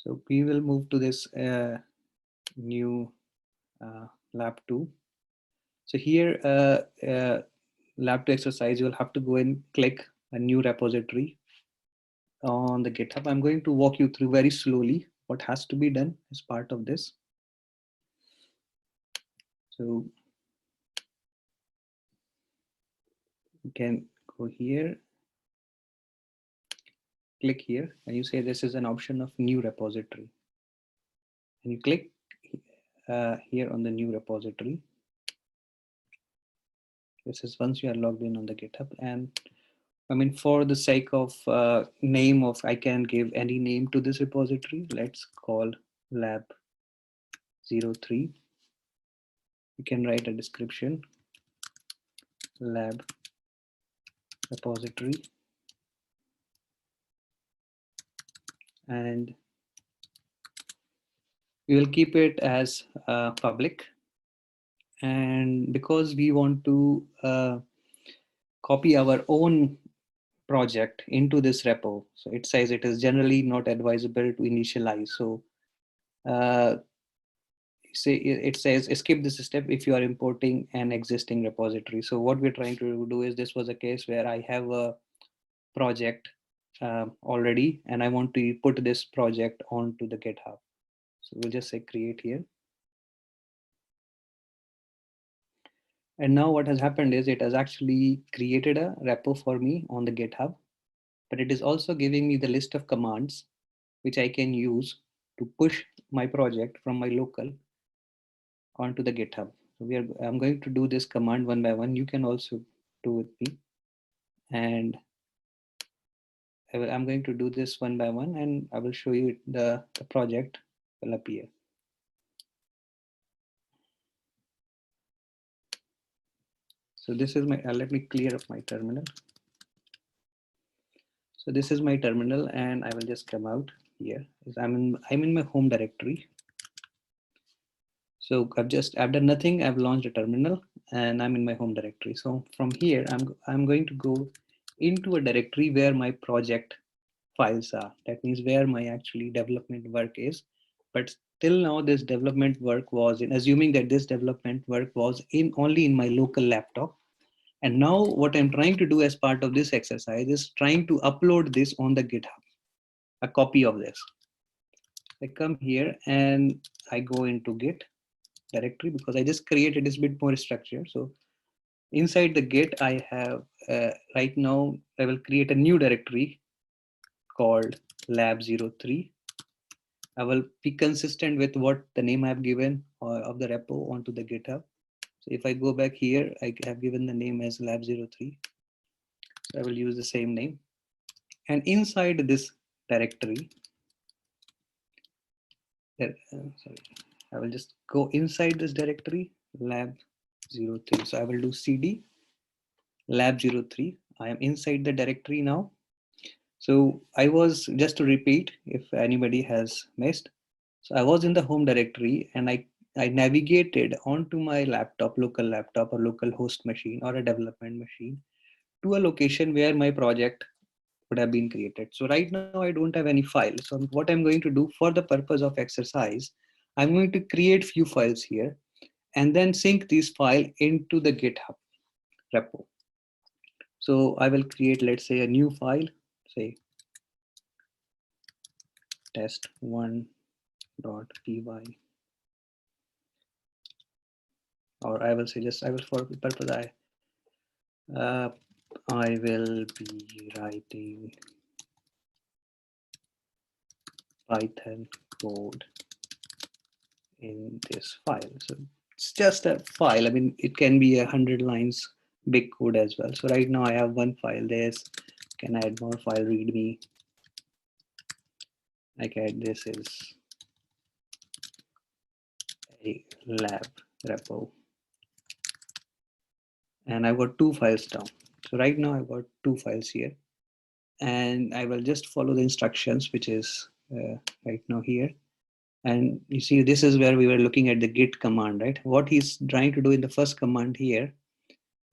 So we will move to this new lab 2. So here, lab 2 exercise, you'll have to go and click a new repository on the GitHub. I'm going to walk you through very slowly what has to be done as part of this. So you can go here, click here, and you say this is an option of new repository. And you click here on the new repository. This is once you are logged in on the GitHub. And I mean, for the sake of name of, I can give any name to this repository. Let's call lab 03. You can write a description, lab repository, and we will keep it as public. And because we want to copy our own project into this repo, so it says it is generally not advisable to initialize. So say it says skip this step if you are importing an existing repository. So what we're trying to do is, this was a case where I have a project already and I want to put this project onto the GitHub. So we'll just say create here. And now what has happened is it has actually created a repo for me on the GitHub, but it is also giving me the list of commands which I can use to push my project from my local onto the GitHub. So I'm going to do this command one by one. You can also do with me. And I'm going to do this one by one, and I will show you the project will appear. So this is my, let me clear up my terminal. So this is my terminal, and I will just come out here. I'm in my home directory. So I've done nothing. I've launched a terminal and I'm in my home directory. So from here, I'm going to go into a directory where my project files are. That means where my actually development work is. But till now, this development work was in, assuming that this development work was in only in my local laptop. And now what I'm trying to do as part of this exercise is trying to upload this on the GitHub, a copy of this. I come here and I go into Git directory because I just created this bit more structure. So inside the Git, I have right now, I will create a new directory called lab03. I will be consistent with what the name I've given of the repo onto the GitHub. So if I go back here, I have given the name as lab03. So I will use the same name. And inside this directory, sorry, I will just go inside this directory, lab03. So I will do cd lab03. I am inside the directory now. So I was, just to repeat if anybody has missed. So I was in the home directory and I navigated onto my laptop, local laptop or local host machine or a development machine to a location where my project would have been created. So right now I don't have any file. So what I'm going to do for the purpose of exercise, I'm going to create few files here and then sync this file into the GitHub repo. So I will create, let's say, a new file, say test1.py, or I will say just, I will, for the purpose, I will be writing Python code in this file. So it's just a file. I mean, it can be 100 lines big code as well. So right now I have one file. There's, can add more file, readme. I can add, this is a lab repo. And I've got two files down. So right now I've got two files here. And I will just follow the instructions, which is right now here. And you see, this is where we were looking at the git command, right? What he's trying to do in the first command here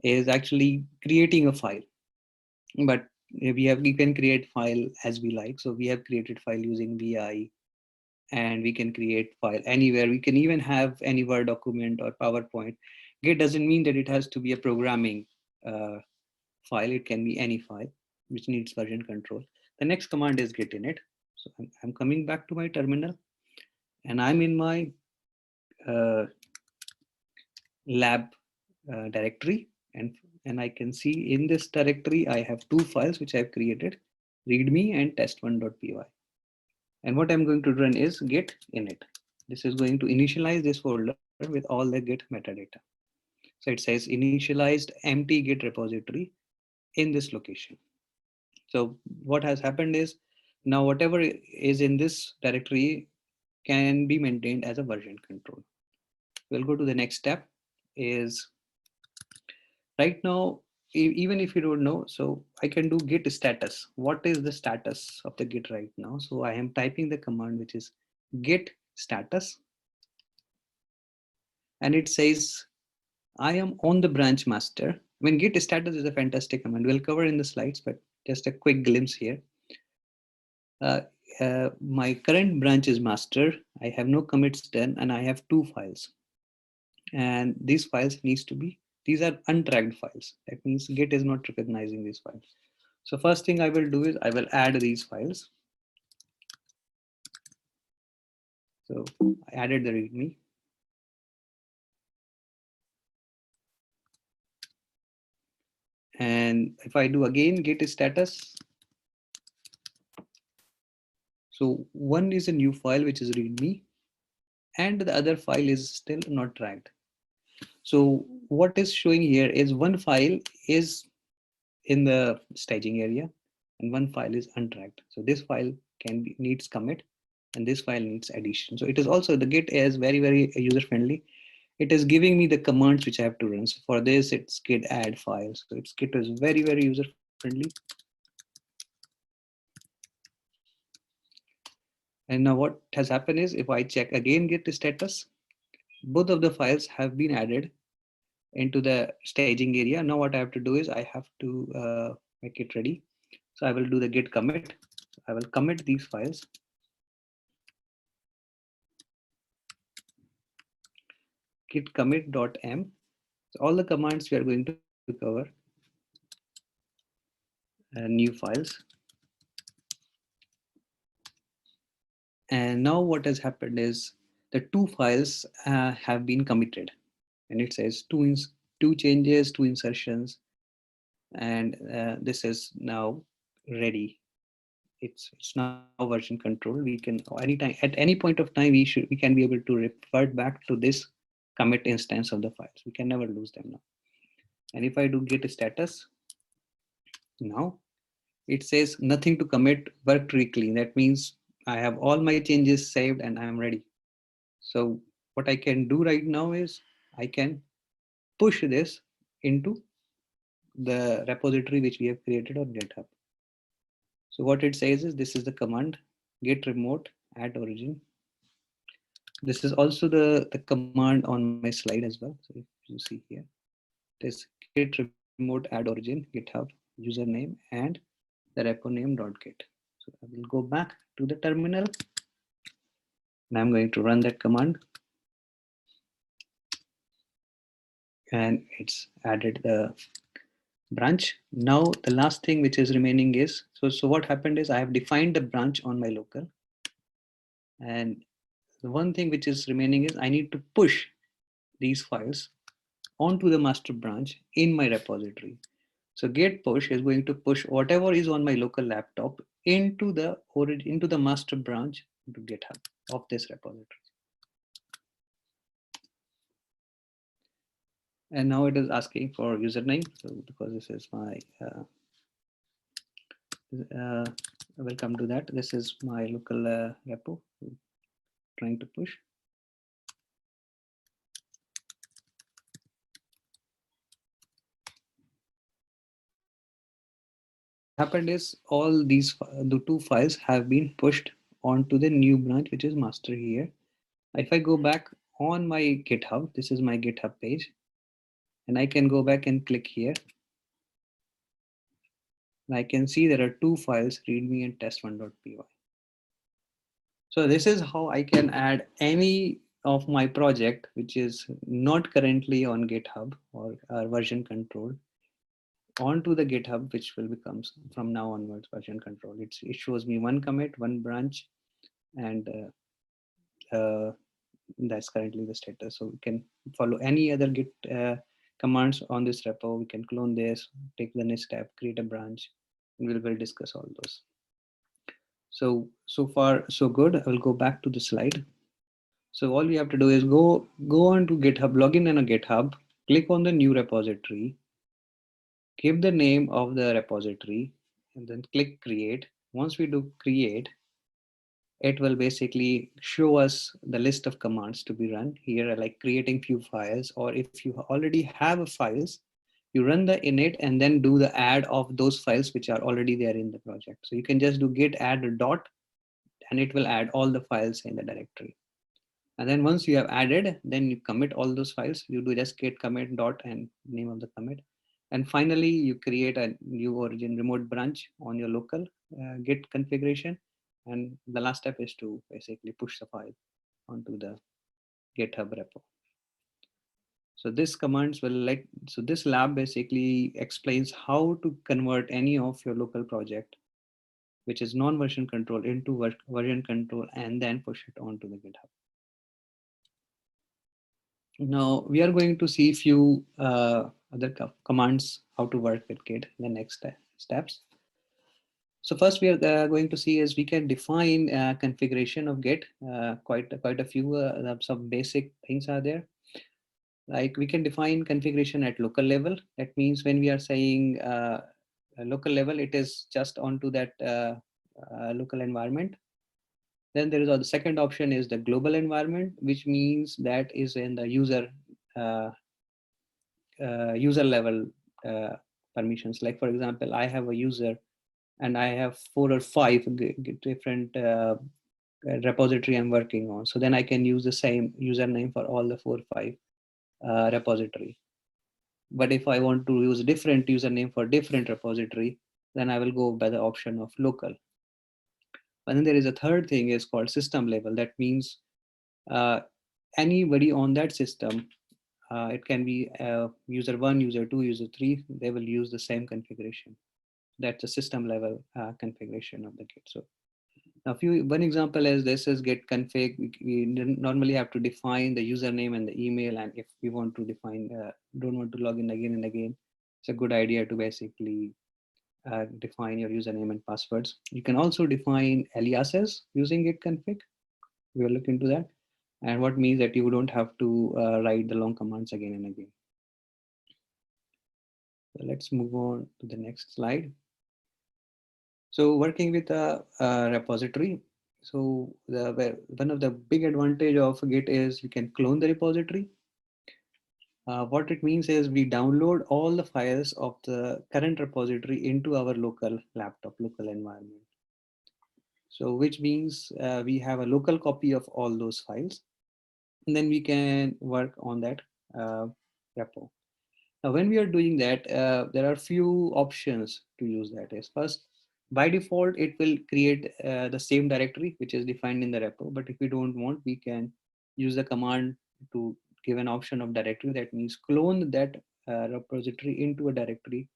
is actually creating a file. But we can create file as we like. So we have created file using vi and we can create file anywhere. We can even have any Word document or PowerPoint. Git doesn't mean that it has to be a programming file. It can be any file which needs version control. The next command is git init. So I'm coming back to my terminal, and I'm in my lab directory, and I can see in this directory I have two files which I've created, readme and test1.py. And what I'm going to run is git init. This is going to initialize this folder with all the git metadata. So it says initialized empty git repository in this location. So what has happened is now whatever is in this directory can be maintained as a version control. We'll go to the next step is right now, even if you don't know, so I can do git status. What is the status of the git right now? So I am typing the command which is git status, and it says I am on the branch master. When git status is a fantastic command. We'll cover in the slides, but just a quick glimpse here. My current branch is master. I have no commits done, and I have two files. And these files needs to be, these are untracked files. That means Git is not recognizing these files. So first thing I will do is I will add these files. So I added the README. And if I do again git status, so one is a new file which is README, and the other file is still not tracked. So what is showing here is one file is in the staging area and one file is untracked. So this file needs commit and this file needs addition. So it is also, the git is very user friendly. It is giving me the commands which I have to run. So for this it's git add file. So it's git is very user friendly. And now what has happened is if I check again git status, both of the files have been added into the staging area. Now what I have to do is I have to make it ready. So I will do the git commit. I will commit these files. Git commit.m. So all the commands we are going to cover, new files. And now what has happened is the two files have been committed, and it says two changes, two insertions, and this is now ready. It's now version control. We can anytime at any point of time we can be able to revert back to this commit instance of the files. We can never lose them now. And if I do git status, now it says nothing to commit, worked clean. That means I have all my changes saved and I'm ready. So what I can do right now is I can push this into the repository which we have created on GitHub. So what it says is this is the command git remote add origin. This is also the command on my slide as well. So if you see here, this git remote add origin GitHub username and the repo name.git. So I will go back to the terminal and I'm going to run that command. And it's added the branch. Now the last thing which is remaining is, so what happened is I have defined the branch on my local. And the one thing which is remaining is I need to push these files onto the master branch in my repository. So git push is going to push whatever is on my local laptop into the master branch into GitHub of this repository. And now it is asking for username. So because this is my, I will come to that. This is my local repo trying to push. Happened is all these the two files have been pushed onto the new branch, which is master here. If I go back on my GitHub, this is my GitHub page, and I can go back and click here. And I can see there are two files, readme and test1.py. So this is how I can add any of my project which is not currently on GitHub or version control onto the GitHub, which will become from now onwards version control. It shows me one commit, one branch, and that's currently the status. So we can follow any other Git commands on this repo. We can clone this, take the next step, create a branch, and will discuss all those. So far so good. I will go back to the slide. So all we have to do is go on to GitHub, log in a GitHub, click on the new repository, give the name of the repository, and then click create. Once we do create, it will basically show us the list of commands to be run here, like creating few files, or if you already have files, you run the init and then do the add of those files which are already there in the project. So you can just do git add a dot and it will add all the files in the directory. And then once you have added, then you commit all those files. You do just git commit dot and name of the commit. And finally, you create a new origin remote branch on your local git configuration. And the last step is to basically push the file onto the GitHub repo. So this commands will so this lab basically explains how to convert any of your local project, which is non-version control, into version control and then push it onto the GitHub. Now we are going to see few other commands how to work with Git in the next steps. So first we are going to see is we can define configuration of Git. Quite a few some basic things are there. Like we can define configuration at local level. That means when we are saying local level, it is just onto that local environment. Then there is the second option is the global environment, which means that is in the uh, user level permissions. Like for example, I have a user and I have 4 or 5 different repository I'm working on. So then I can use the same username for all the 4 or 5 repository. But if I want to use different username for different repository, then I will go by the option of local. And then there is a third thing is called system level. That means anybody on that system, it can be user 1, user 2, user 3, they will use the same configuration. That's a system level configuration of the Git. So now one example is this is git config. We normally have to define the username and the email. And if we want to define, don't want to log in again and again, it's a good idea to basically define your username and passwords. You can also define aliases using git config. We will look into that. And what means that you don't have to write the long commands again and again. So let's move on to the next slide. So working with a repository. So one of the big advantage of Git is you can clone the repository. What it means is we download all the files of the current repository into our local laptop, local environment. So which means we have a local copy of all those files, and then we can work on that repo. Now, when we are doing that, there are few options to use that. Is first, by default, it will create the same directory which is defined in the repo. But if we don't want, we can use the command to give an option of directory. That means clone that repository into a directory.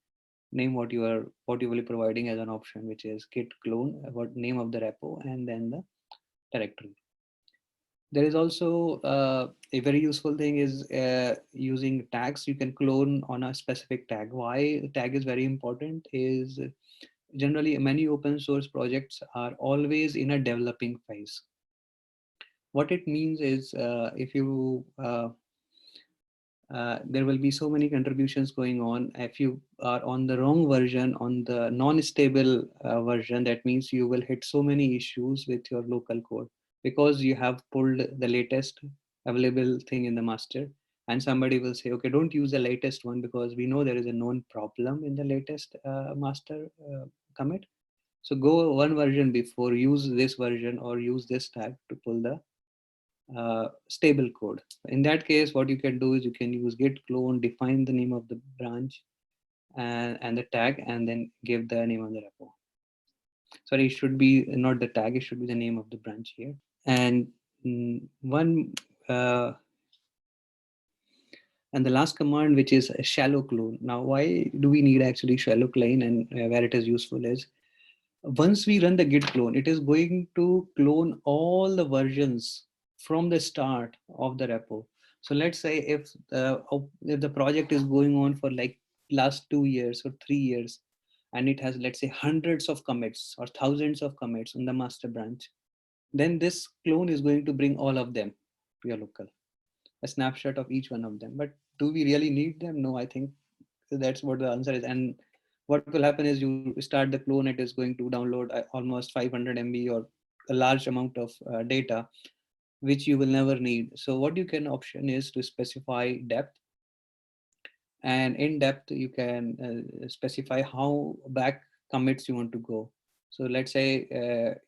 Name what you will be providing as an option, which is git clone, what name of the repo, and then the directory. There is also a very useful thing is using tags. You can clone on a specific tag. Why the tag is very important is generally many open source projects are always in a developing phase. What it means is if you there will be so many contributions going on. If you are on the wrong version, on the non-stable version, that means you will hit so many issues with your local code because you have pulled the latest available thing in the master. And somebody will say, okay, don't use the latest one because we know there is a known problem in the latest master commit. So go one version before, use this version or use this tag to pull the stable code. In that case, what you can do is you can use git clone, define the name of the branch and the tag, and then give the name of the repo. Sorry, it should be not the tag, it should be the name of the branch here. And one and the last command, which is a shallow clone. Now, why do we need actually shallow clone, and where it is useful is once we run the git clone, it is going to clone all the versions from the start of the repo. So let's say if the project is going on for like last 2 years or 3 years, and it has, let's say, hundreds of commits or thousands of commits on the master branch, then this clone is going to bring all of them to your local, a snapshot of each one of them. But do we really need them? No, I think that's what the answer is. And what will happen is you start the clone, it is going to download almost 500 MB or a large amount of data, which you will never need. So what you can option is to specify depth, and in depth you can specify how back commits you want to go. So let's say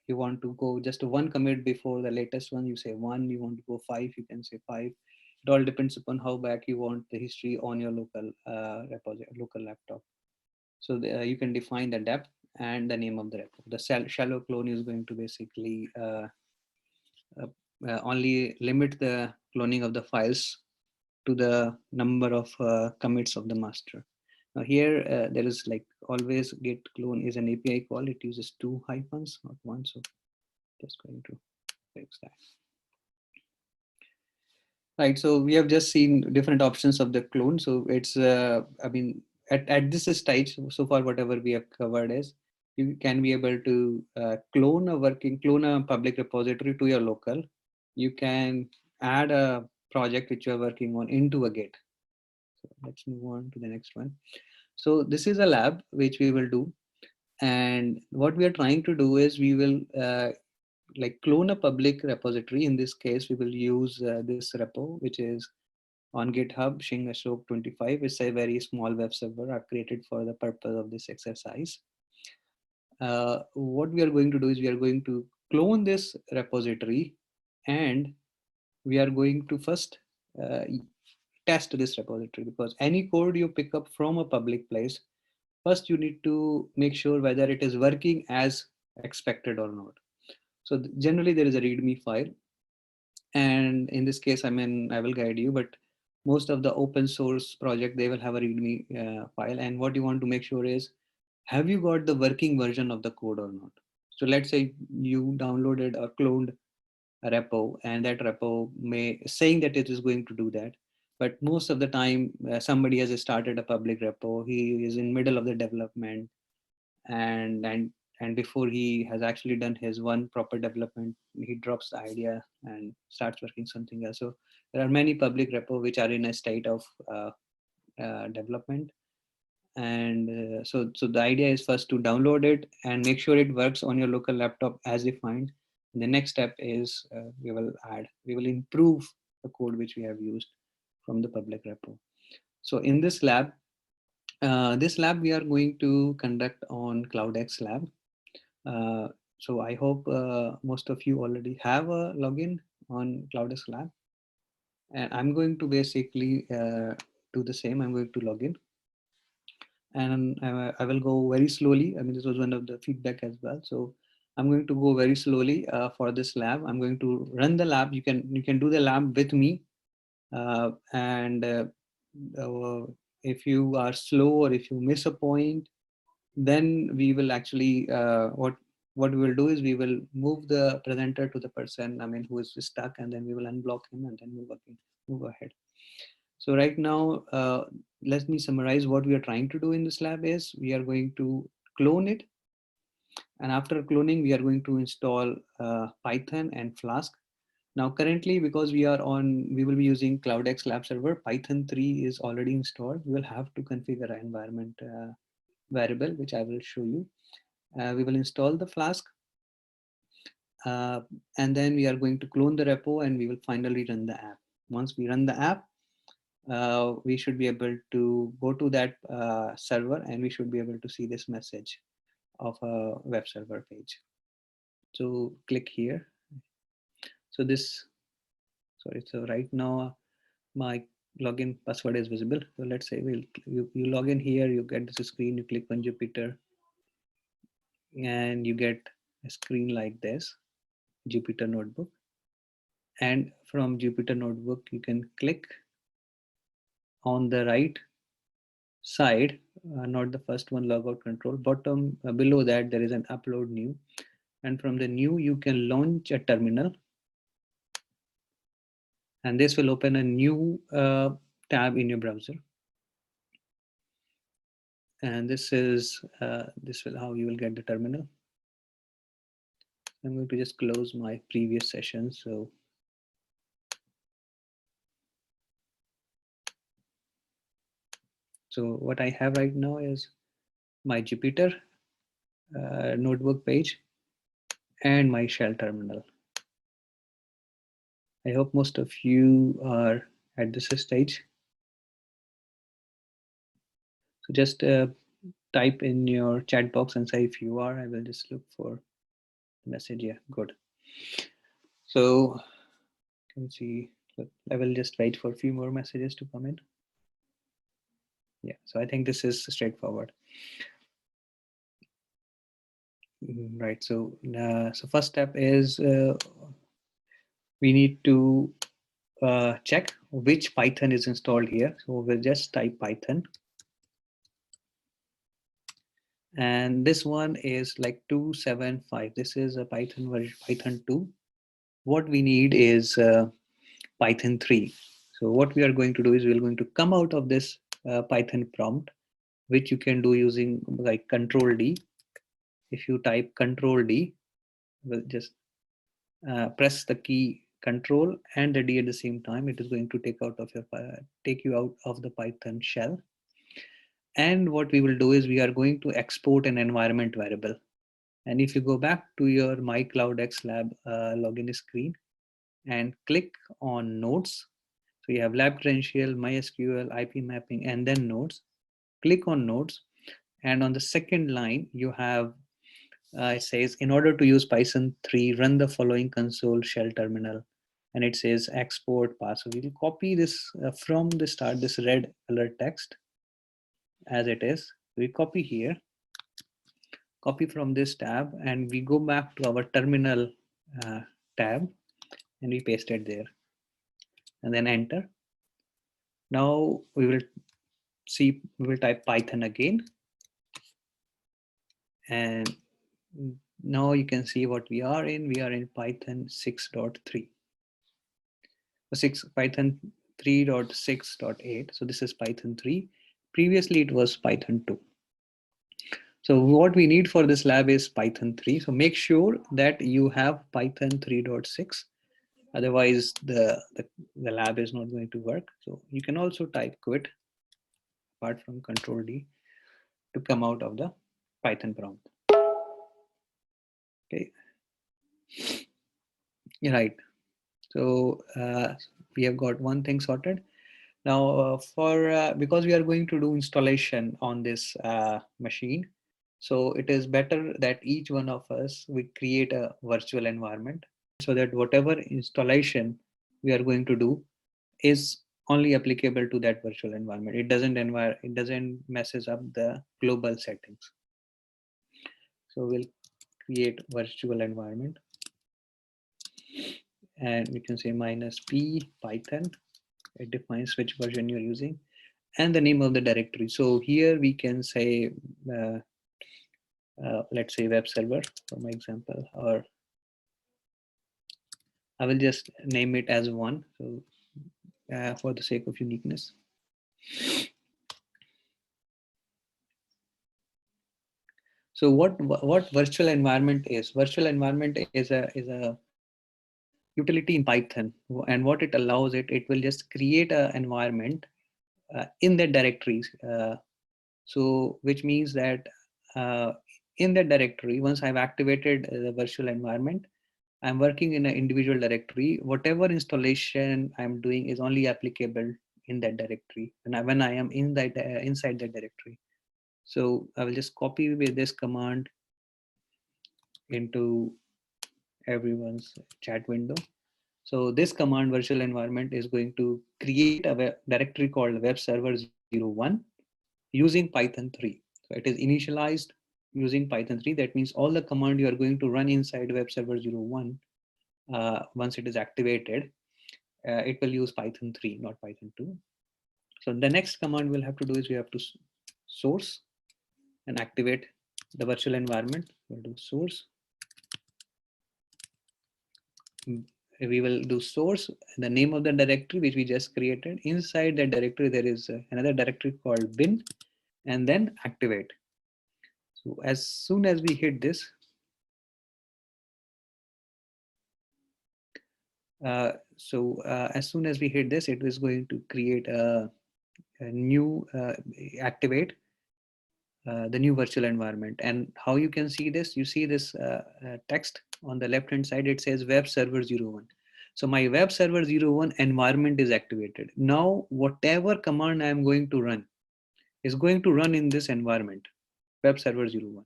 you want to go just one commit before the latest one, you say one. You want to go five, you can say five. It all depends upon how back you want the history on your local repository, local laptop. So you can define the depth and the name of the repo. The shallow clone is going to basically uh, only limit the cloning of the files to the number of commits of the master. Now here there is like always git clone is an API call. It uses two hyphens, not one. So just going to fix that. Right. So we have just seen different options of the clone. So it's, I mean, at this stage, so far, whatever we have covered is you can be able to clone a public repository to your local. You can add a project which you are working on into a Git. So let's move on to the next one. So this is a lab which we will do. And what we are trying to do is we will like clone a public repository. In this case, we will use this repo, which is on GitHub, Shing Ashok 25. It's a very small web server I've created for the purpose of this exercise. What we are going to do is we are going to clone this repository, and we are going to first uh, test this repository, because any code you pick up from a public place, first you need to make sure whether it is working as expected or not. So generally there is a README file, and in this case, I mean, I will guide you, but most of the open source project, they will have a README file. And what you want to make sure is, have you got the working version of the code or not? So let's say you downloaded or cloned a repo, and that repo may saying that it is going to do that. But most of the time, somebody has started a public repo. He is in middle of the development, and and before he has actually done his one proper development, he drops the idea and starts working something else. So there are many public repo which are in a state of development. And so the idea is first to download it and make sure it works on your local laptop as defined. The next step is we will improve the code which we have used from the public repo. So in this lab we are going to conduct on CloudxLab. So I hope most of you already have a login on CloudxLab, and I'm going to basically do the same. I'm going to log in, and I will go very slowly. I mean, this was one of the feedback as well. So I'm going to go very slowly for this lab. I'm going to run the lab. You can do the lab with me, and if you are slow or if you miss a point, then we will actually what we will do is we will move the presenter to the person, I mean, who is stuck, and then we will unblock him and then move ahead. So right now, let me summarize what we are trying to do in this lab is we are going to clone it. And after cloning, we are going to install Python and Flask. Now, currently, because we will be using CloudxLab server, Python 3 is already installed. We will have to configure an environment variable, which I will show you. We will install the Flask, and then we are going to clone the repo, and we will finally run the app. Once we run the app, we should be able to go to that server, and we should be able to see this message of a web server page. So click here. So so right now my login password is visible. So let's say you log in here, you get this screen, you click on Jupyter, and you get a screen like this, Jupyter Notebook. And from Jupyter Notebook, you can click on the right side, not the first one, logout control. Bottom below that, there is an upload new. And from the new, you can launch a terminal. And this will open a new tab in your browser. And this will how you will get the terminal. I'm going to just close my previous session. So what I have right now is my Jupyter notebook page and my shell terminal. I hope most of you are at this stage. So just type in your chat box and say if you are. I will just look for the message. Yeah, good. So you can see, I will just wait for a few more messages to come in. Yeah, so I think this is straightforward. Right, so first step is we need to check which Python is installed here. So we'll just type Python. And this one is like 275. This is a Python version, Python 2. What we need is Python 3. So what we are going to do is we're going to come out of this Python prompt, which you can do using like Control D. If you type Control D, we'll just press the key Control and the D at the same time. It is going to take you out of the Python shell. And what we will do is we are going to export an environment variable. And if you go back to your My CloudxLab login screen and click on nodes, so you have lab credential, MySQL, IP mapping, and then nodes. Click on nodes. And on the second line, you have, it says, in order to use Python 3, run the following console shell terminal. And it says export path. So we'll copy this from the start, this red color text as it is. We copy here, copy from this tab, and we go back to our terminal tab and we paste it there and then enter. Now we will type Python again. And now you can see what we are in. We are in Python 6.3. Python 3.6.8. So this is Python 3. Previously it was Python 2. So what we need for this lab is Python 3. So make sure that you have Python 3.6. Otherwise the lab is not going to work. So you can also type quit apart from Control D to come out of the Python prompt. Okay. Right. So we have got one thing sorted. Now because we are going to do installation on this machine, so it is better that each one of us we create a virtual environment so that whatever installation we are going to do is only applicable to that virtual environment. It doesn't messes up the global settings. So we'll create virtual environment. And we can say -p Python. It defines which version you're using and the name of the directory. So here we can say, let's say web server for my example, or I will just name it as one. So for the sake of uniqueness. So what virtual environment is? Virtual environment is a utility in Python, and what it allows it will just create an environment in the directories. So which means that in that directory, once I've activated the virtual environment, I'm working in an individual directory. Whatever installation I'm doing is only applicable in that directory when I am in that inside that directory. So I will just copy with this command into everyone's chat window. So this command virtual environment is going to create a directory called web server 01 using Python 3. So it is initialized using Python 3. That means all the command you are going to run inside web server 01, once it is activated, it will use Python 3, not Python 2. So the next command we'll have to do is we have to source and activate the virtual environment. We'll do source. We will do source, the name of the directory which we just created. Inside that directory, there is another directory called bin, and then activate. So as soon as we hit this, as soon as we hit this, it is going to create a new activate the new virtual environment. And how you can see this, you see this text on the left hand side, it says web server 01. So my web server 01 environment is activated. Now whatever command I am going to run is going to run in this environment, web server 01.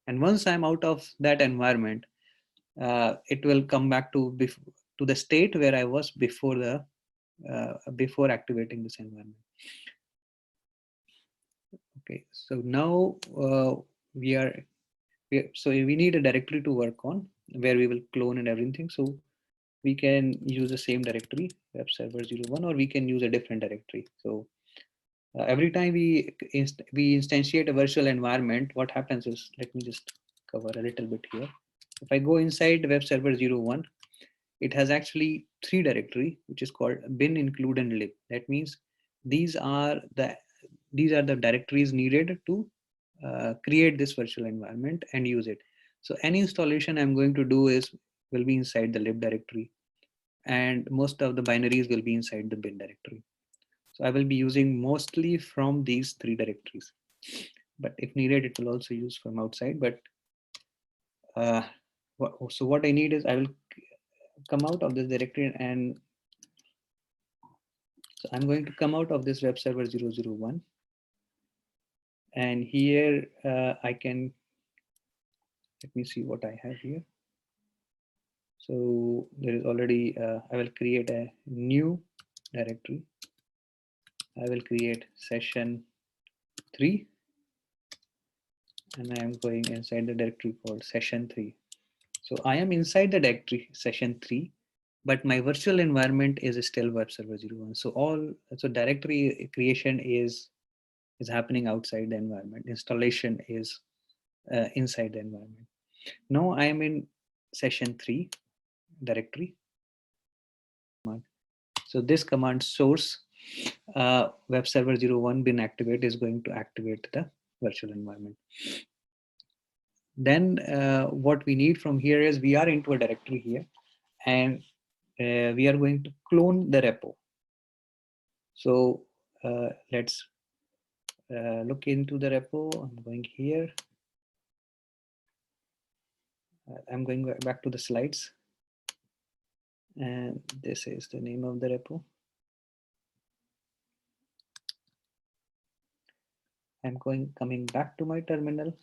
And once I'm out of that environment, it will come back to the state where I was before the before activating this environment. Okay, so now so we need a directory to work on where we will clone and everything. So we can use the same directory, web server 01, or we can use a different directory. So every time we instantiate a virtual environment, what happens is, let me just cover a little bit here. If I go inside web server 01, it has actually 3 directory, which is called bin, include, and lib. That means these are the directories needed to create this virtual environment and use it. So any installation I'm going to do will be inside the lib directory, and most of the binaries will be inside the bin directory. So I will be using mostly from these 3 directories, but if needed, it will also use from outside. But so what I need is I will come out of this directory, and so I'm going to come out of this web server 001, and here I can, let me see what I have here. So there is already, I will create a new directory. I will create session 3, and I am going inside the directory called session 3. So I am inside the directory session 3, but my virtual environment is still web server 01. So directory creation is happening outside the environment. Installation is inside the environment. Now I am in session 3 directory. So this command source web server 01 bin activate is going to activate the virtual environment. Then what we need from here is we are into a directory here, and we are going to clone the repo. So let's look into the repo. I'm going here. I'm going back to the slides, and this is the name of the repo. I'm coming back to my terminal.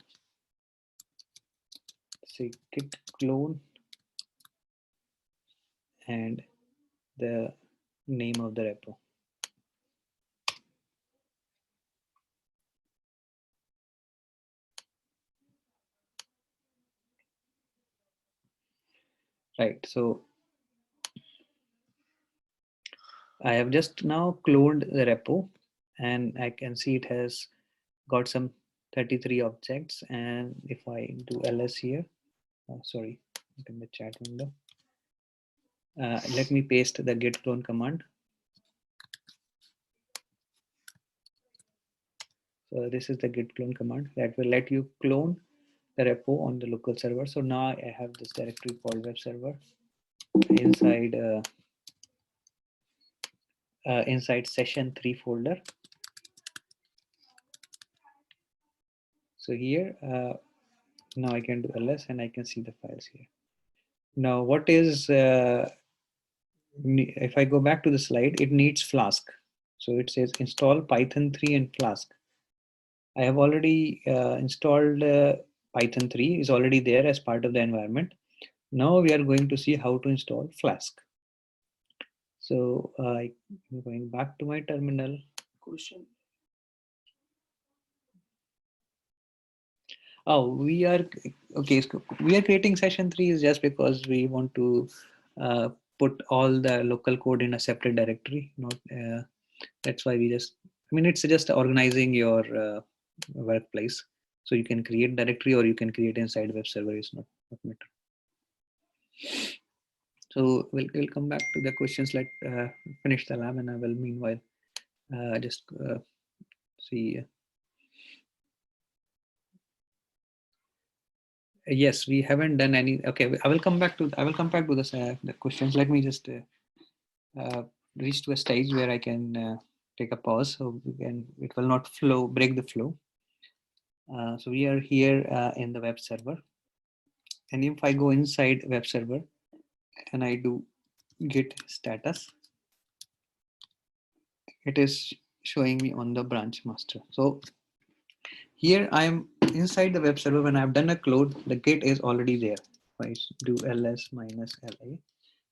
Say git clone and the name of the repo. Right, so I have just now cloned the repo, and I can see it has got some 33 objects. And if I do ls here, sorry, in the chat window, let me paste the git clone command. So this is the git clone command that will let you clone the repo on the local server. So now I have this directory called web server inside session 3 folder. So here now I can do ls, and I can see the files here. Now what is if I go back to the slide, it needs Flask. So it says install Python 3 and Flask. I have already installed Python 3 is already there as part of the environment. Now we are going to see how to install Flask. So I'm going back to my terminal. Question. Oh, we are okay. So we are creating session 3 is just because we want to put all the local code in a separate directory. Not that's why we just. I mean, it's just organizing your workplace. So you can create directory or you can create inside web server. It's not matter. So we'll come back to the questions. Let finish the lab, and I will meanwhile just see. Yes, we haven't done any. Okay, I will come back to this, the questions. Let me just reach to a stage where I can take a pause, so it will not break the flow. So we are here in the web server, and if I go inside web server and I do git status, it is showing me on the branch master. So here I am inside the web server. When I've done a clone, the git is already there. If I do ls minus la,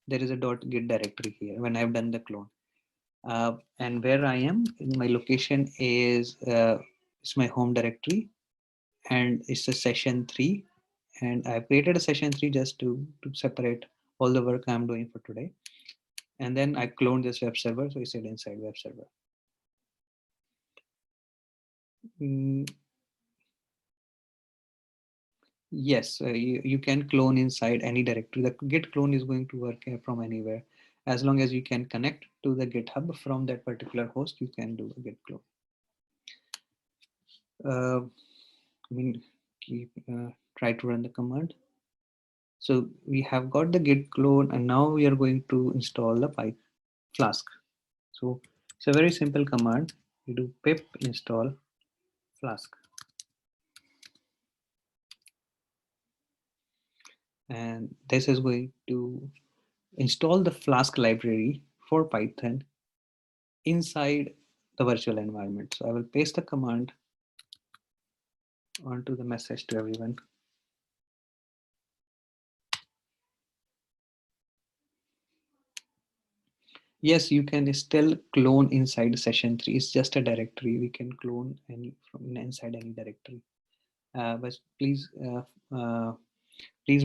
there is a .git directory here when I've done the clone. And where I am in my location is it's my home directory, and it's a session 3, and I've created a session 3 just to separate all the work I'm doing for today. And then I cloned this web server, so it's inside web server. Yes, you can clone inside any directory. The git clone is going to work from anywhere. As long as you can connect to the GitHub from that particular host, you can do a git clone. I mean, try to run the command. So we have got the git clone, and now we are going to install the Flask. So it's a very simple command. You do pip install Flask. And this is going to install the Flask library for Python inside the virtual environment. So I will paste the command onto the message to everyone. Yes, you can still clone inside session 3. It's just a directory. We can clone any from inside any directory. But please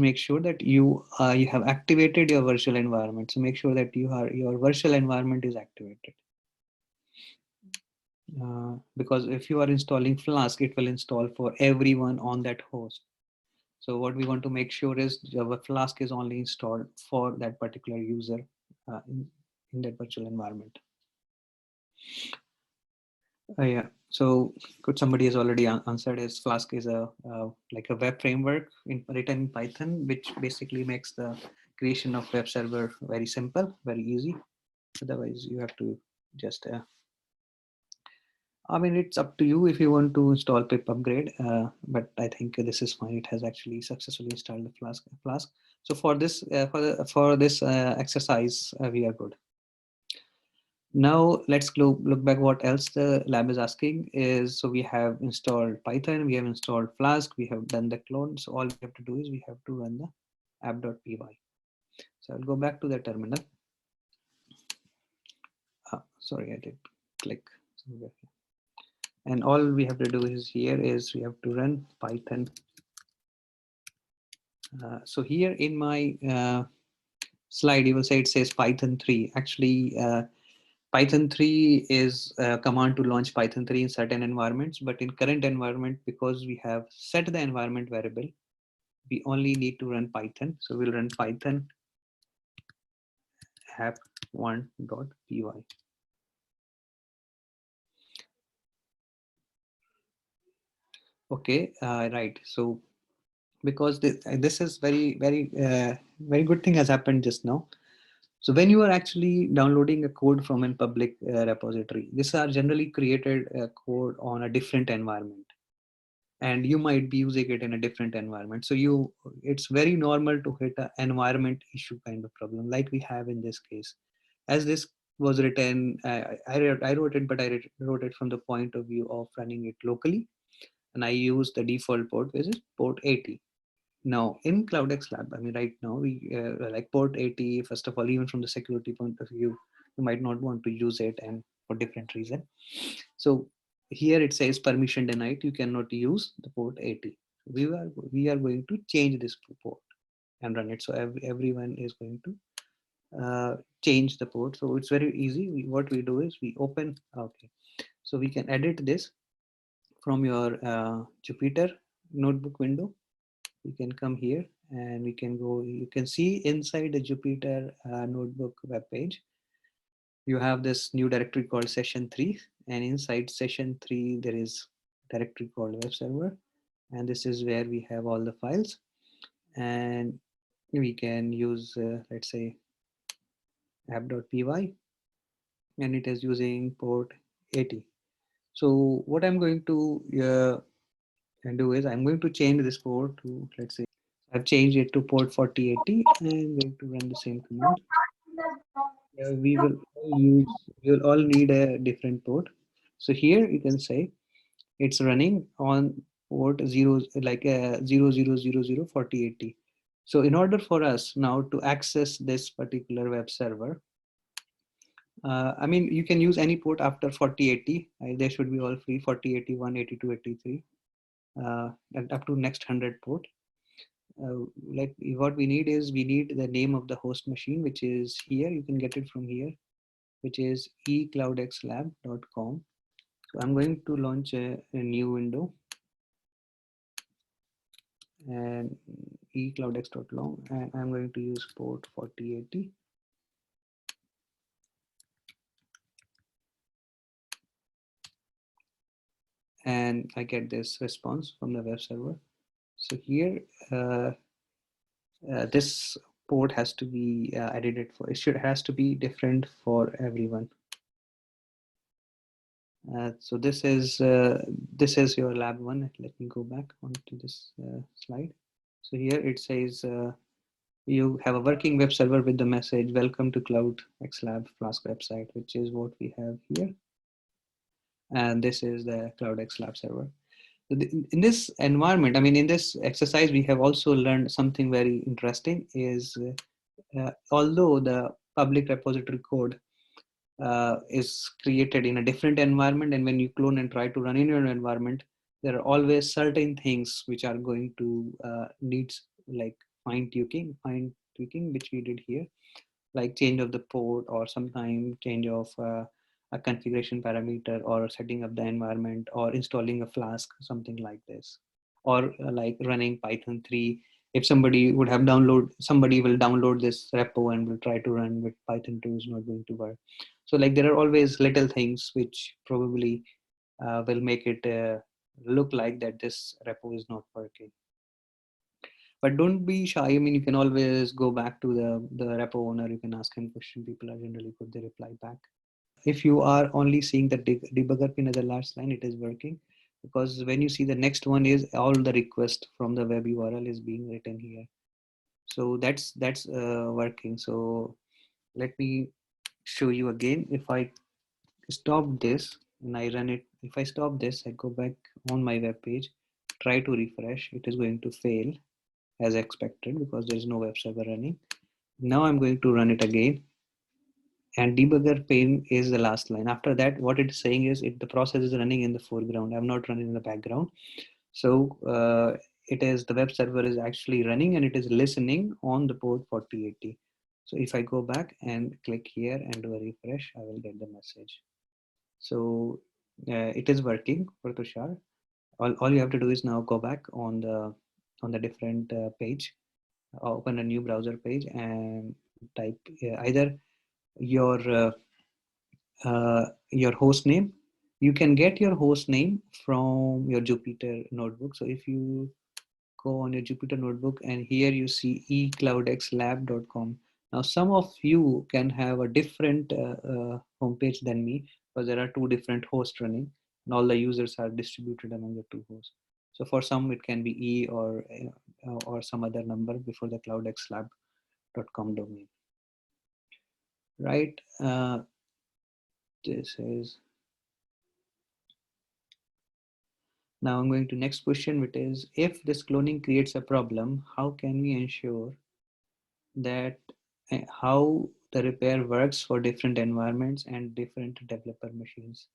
make sure that you have activated your virtual environment. So make sure that your virtual environment is activated. Because if you are installing Flask, it will install for everyone on that host. So what we want to make sure is Java Flask is only installed for that particular user in that virtual environment. Yeah. So could somebody has already answered is Flask is a like a web framework written in Python, which basically makes the creation of web server very simple, very easy. Otherwise, you have to just I mean, it's up to you if you want to install pip upgrade, but I think this is fine. It has actually successfully installed the Flask. So for this exercise, we are good. Now let's look back. What else the lab is asking is, so we have installed Python, we have installed Flask, we have done the clone. So all we have to do is we have to run the app.py. So I'll go back to the terminal. Sorry, I did click somewhere. And all we have to do is here is we have to run Python. So here in my slide, you will say it says Python 3. Actually, Python 3 is a command to launch Python 3 in certain environments, but in current environment, because we have set the environment variable, we only need to run Python. So we'll run Python app1.py. Okay, right. So because this is very good thing has happened just now. So when you are actually downloading a code from a public repository, these are generally created code on a different environment, and you might be using it in a different environment. So it's very normal to hit an environment issue kind of problem like we have in this case. As this was written, I wrote it, but I wrote it from the point of view of running it locally, and I used the default port, which is port 80. Now in CloudxLab, I mean, right now we like port 80. First of all, even from the security point of view, you might not want to use it, and for different reason. So here it says permission denied. You cannot use the port 80. We are going to change this port and run it. So everyone is going to change the port. So it's very easy. What we do is we open, okay. So we can edit this from your Jupyter notebook window. You can come here and we can go, you can see inside the Jupyter notebook web page, you have this new directory called session 3, and inside session 3 there is directory called web server, and this is where we have all the files, and we can use let's say app.py, and it is using port 80. So what I'm going to do is I'm going to change this port to, let's say I've changed it to port 4080, and I'm going to run the same command. We will all need a different port. So here you can say it's running on port 0, like 00004080. So in order for us now to access this particular web server, I mean, you can use any port after 4080. They should be all free: 4081, 8283, and up to next 100 port. Like what we need is we need the name of the host machine, which is here. You can get it from here, which is eCloudxLab.com. So I'm going to launch a new window, and eCloudx.long, and I'm going to use port 4080. And I get this response from the web server. So here, this port has to be edited for, has to be different for everyone. So this is your lab one. Let me go back onto this slide. So here it says you have a working web server with the message "Welcome to CloudxLab Flask website," which is what we have here. And this is the CloudxLab server. In this environment, I mean, in this exercise, we have also learned something very interesting is although the public repository code is created in a different environment, and when you clone and try to run in your environment, there are always certain things which are going to need like fine tweaking, which we did here, like change of the port, or sometime change of a configuration parameter, or setting up the environment, or installing a Flask, something like this, or like running Python 3. If somebody would have somebody will download this repo and will try to run with Python 2, is not going to work. So like there are always little things which probably will make it look like that this repo is not working. But don't be shy. I mean, you can always go back to the repo owner. You can ask him question. People are generally good. They reply back. If you are only seeing the debugger pin as the last line, it is working, because when you see the next one is all the request from the web URL is being written here. So that's working. So let me show you again. If I stop this and I run it, if I stop this, I go back on my web page, try to refresh, it is going to fail as expected because there is no web server running. Now I'm going to run it again, and debugger pane is the last line. After that, what it's saying is the process is running in the foreground. I'm not running in the background. So it is, the web server is actually running and it is listening on the port 4080. So if I go back and click here and do a refresh, I will get the message. So it is working for Tushar. All you have to do is now go back on the different page, open a new browser page and type either your host name. You can get your host name from your Jupyter notebook. So if you go on your Jupyter notebook and here you see eCloudxLab.com. Now some of you can have a different homepage than me, because there are two different hosts running and all the users are distributed among the two hosts. So for some it can be E or some other number before the CloudxLab.com domain, right? This is, now I'm going to next question, which is, if this cloning creates a problem, how can we ensure that how the repair works for different environments and different developer machines?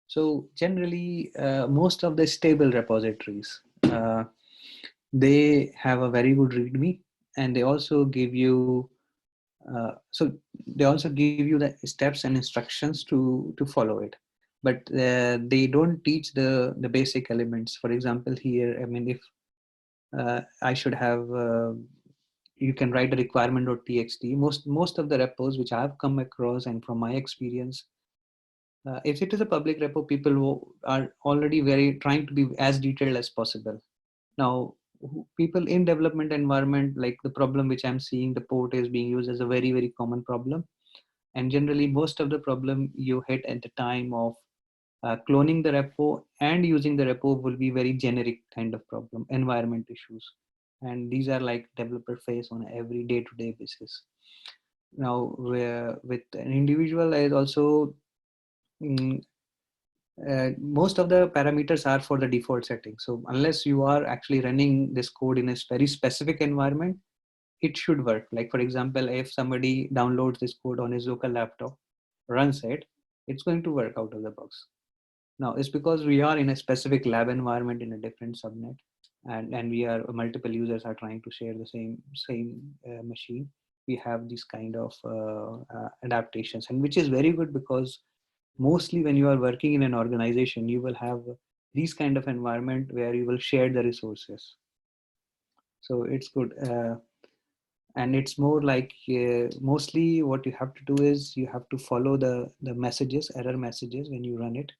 So generally, most of the stable repositories, they have a very good README, and they also give you so they also give you the steps and instructions to follow it, but they don't teach the basic elements. For example, here, I mean, if I should have you can write a requirement.txt. Most of the repos which I've come across and from my experience, if it is a public repo, people who are already very trying to be as detailed as possible. Now, people in development environment, like the problem which I'm seeing, the port is being used as a very common problem. And generally, most of the problem you hit at the time of cloning the repo and using the repo will be very generic kind of problem, environment issues. And these are like developer face on every day-to-day basis. Now, where with an individual is also, mm, most of the parameters are for the default setting. So unless you are actually running this code in a very specific environment, it should work. Like for example, if somebody downloads this code on his local laptop, runs it, it's going to work out of the box. Now it's because we are in a specific lab environment in a different subnet, and we are multiple users are trying to share the same machine. We have these kind of adaptations, and which is very good because mostly when you are working in an organization, you will have these kind of environment where you will share the resources. So it's good. And it's more like mostly what you have to do is you have to follow the messages, error messages when you run it,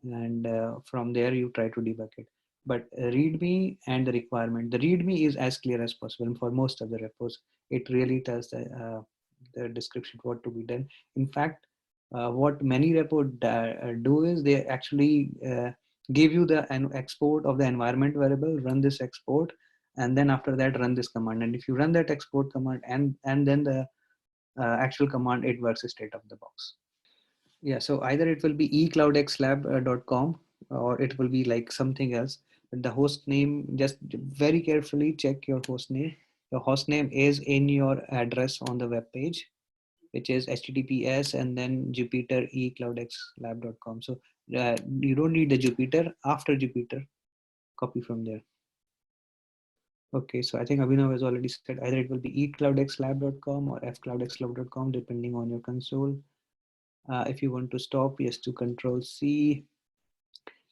and from there you try to debug it. But readme and the requirement, the readme is as clear as possible. And for most of the repos, it really tells the description what to be done. In fact, what many repos do is they actually give you the an export of the environment variable, run this export, and then after that run this command. And if you run that export command and then the actual command, it works straight off the box. Yeah, so either it will be ecloudxlab.com or it will be like something else. But the host name, just very carefully check your host name. Your host name is in your address on the web page, which is https and then Jupyter ecloudxlab.com. So you don't need the Jupyter. After Jupyter, copy from there. Okay, so I think Abhinav has already said either it will be ecloudxlab.com or fcloudxlab.com depending on your console. If you want to stop, yes, to Control C.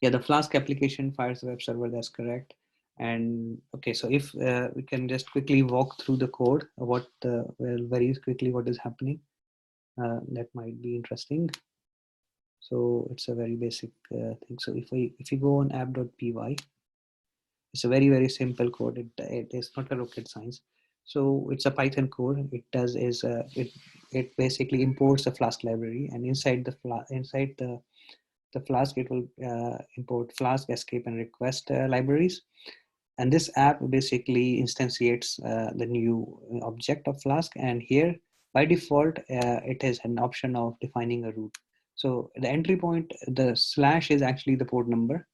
Yeah, the Flask application fires the web server, that's correct. And okay, so if we can just quickly walk through the code, well, very quickly what is happening, that might be interesting. So it's a very basic thing. So if you go on app.py, it's a very simple code. It is not a rocket science. So it's a Python code. It does is it basically imports a Flask library, and inside the Flask, it will import Flask, escape, and request libraries. And this app basically instantiates the new object of Flask. And here, by default, it has an option of defining a root. So the entry point, the slash is actually the port number,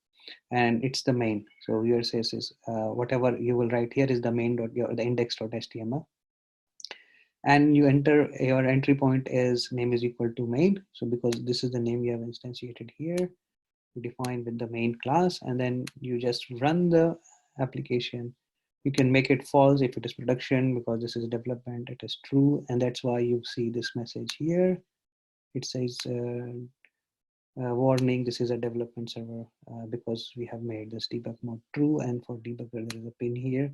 and it's the main. So your says is whatever you will write here is the main the index.html. And you enter your entry point is name is equal to main. So because this is the name you have instantiated here, you define with the main class, and then you just run the application. You can make it false if it is production, because this is development, it is true. And that's why you see this message here. It says warning, this is a development server, because we have made this debug mode true. And for debugger, there is a pin here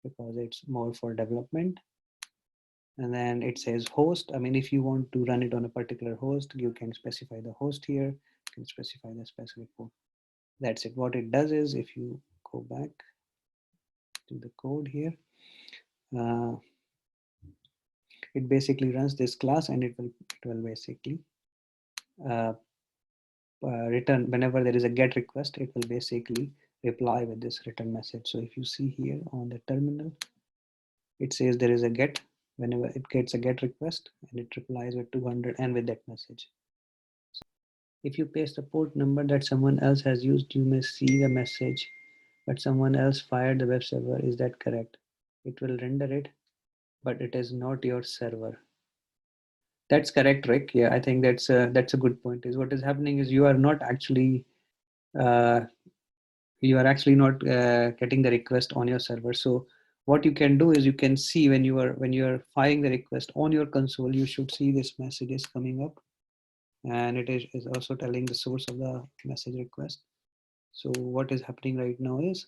because it's more for development. And then it says host. I mean, if you want to run it on a particular host, you can specify the host here. You can specify the specific port. That's it. What it does is, if you go back to the code here, it basically runs this class, and it will basically return whenever there is a GET request. It will basically reply with this return message. So if you see here on the terminal, it says there is a GET whenever it gets a GET request, and it replies with 200 and with that message. If you paste the port number that someone else has used, you may see the message, but someone else fired the web server. Is that correct? It will render it, but it is not your server. That's correct, Rick. Yeah, I think that's a good point. Is what is happening is you are not actually you are actually not getting the request on your server. So what you can do is you can see when you are firing the request on your console, you should see this messages coming up, and it is also telling the source of the message request. So what is happening right now is,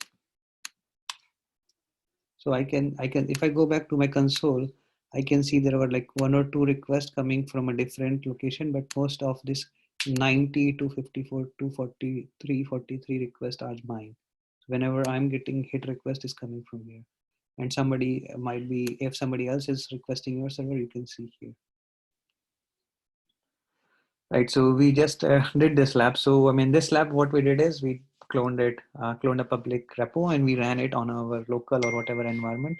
so I can if I go back to my console, I can see there were like 1 or 2 requests coming from a different location, but most of this 90 to 54 to 43 requests are mine. Whenever I'm getting hit request is coming from here, and somebody might be, if somebody else is requesting your server, you can see here. Right, so we just did this lab. So I mean, this lab, what we did is we cloned it, cloned a public repo, and we ran it on our local or whatever environment,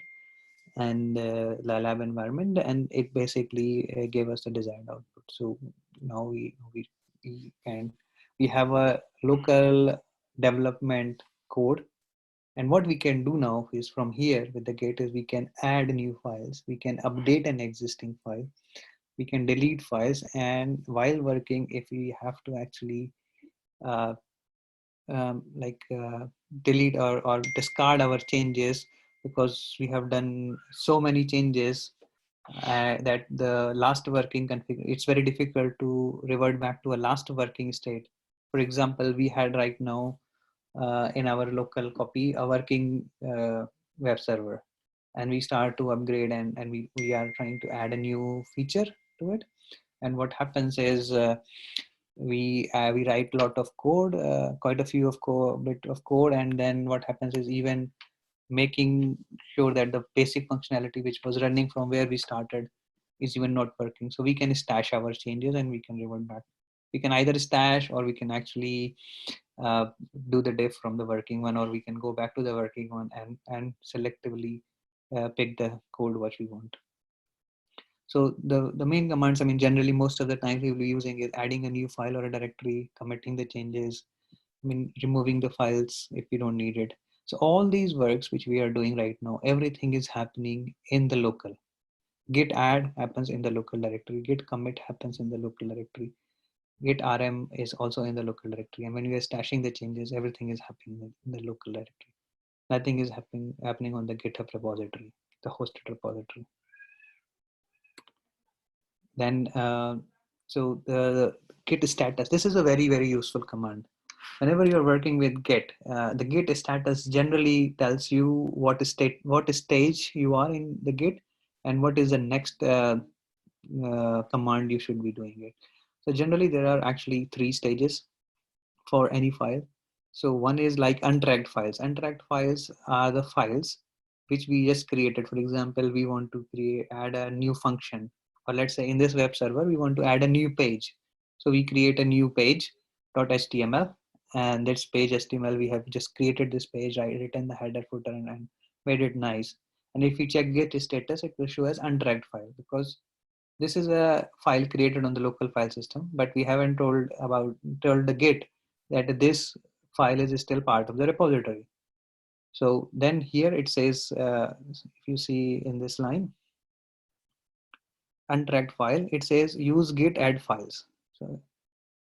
and the lab environment, and it basically gave us the desired output. So now we can, we have a local development code, and what we can do now is from here with the gate is we can add new files, we can update an existing file, we can delete files, and while working, if we have to actually uh, like delete or discard our changes, because we have done so many changes that the last working config, it's very difficult to revert back to a last working state. For example, we had right now in our local copy a working web server, and we start to upgrade, and we are trying to add a new feature to it. And what happens is we write a lot of code, quite a few of bit of code, and then what happens is even making sure that the basic functionality which was running from where we started is even not working. So we can stash our changes and we can revert back. We can either stash, or we can actually uh, do the diff from the working one, or we can go back to the working one and selectively pick the code what we want. So the main commands, I mean, generally most of the time we will be using is adding a new file or a directory, committing the changes, I mean, removing the files if we don't need it. So all these works which we are doing right now, everything is happening in the local. Git add happens in the local directory. Git commit happens in the local directory. Git rm is also in the local directory. And when we are stashing the changes, everything is happening in the local directory. Nothing is happening on the GitHub repository, the hosted repository. Then, so the git status, this is a very, very useful command. Whenever you're working with Git, the Git status generally tells you what stage you are in the Git, and what is the next command you should be doing it. So generally there are actually 3 stages for any file. So one is like untracked files. Untracked files are the files which we just created. For example, we want to add a new function, or let's say in this web server, we want to add a new page. So we create a new page .html, and this page HTML, we have just created this page, right, written the header, footer, and made it nice. And if we check git status, it will show as untracked file, because this is a file created on the local file system, but we haven't told the Git that this file is still part of the repository. So then here it says, if you see in this line, untracked file, it says use Git add files.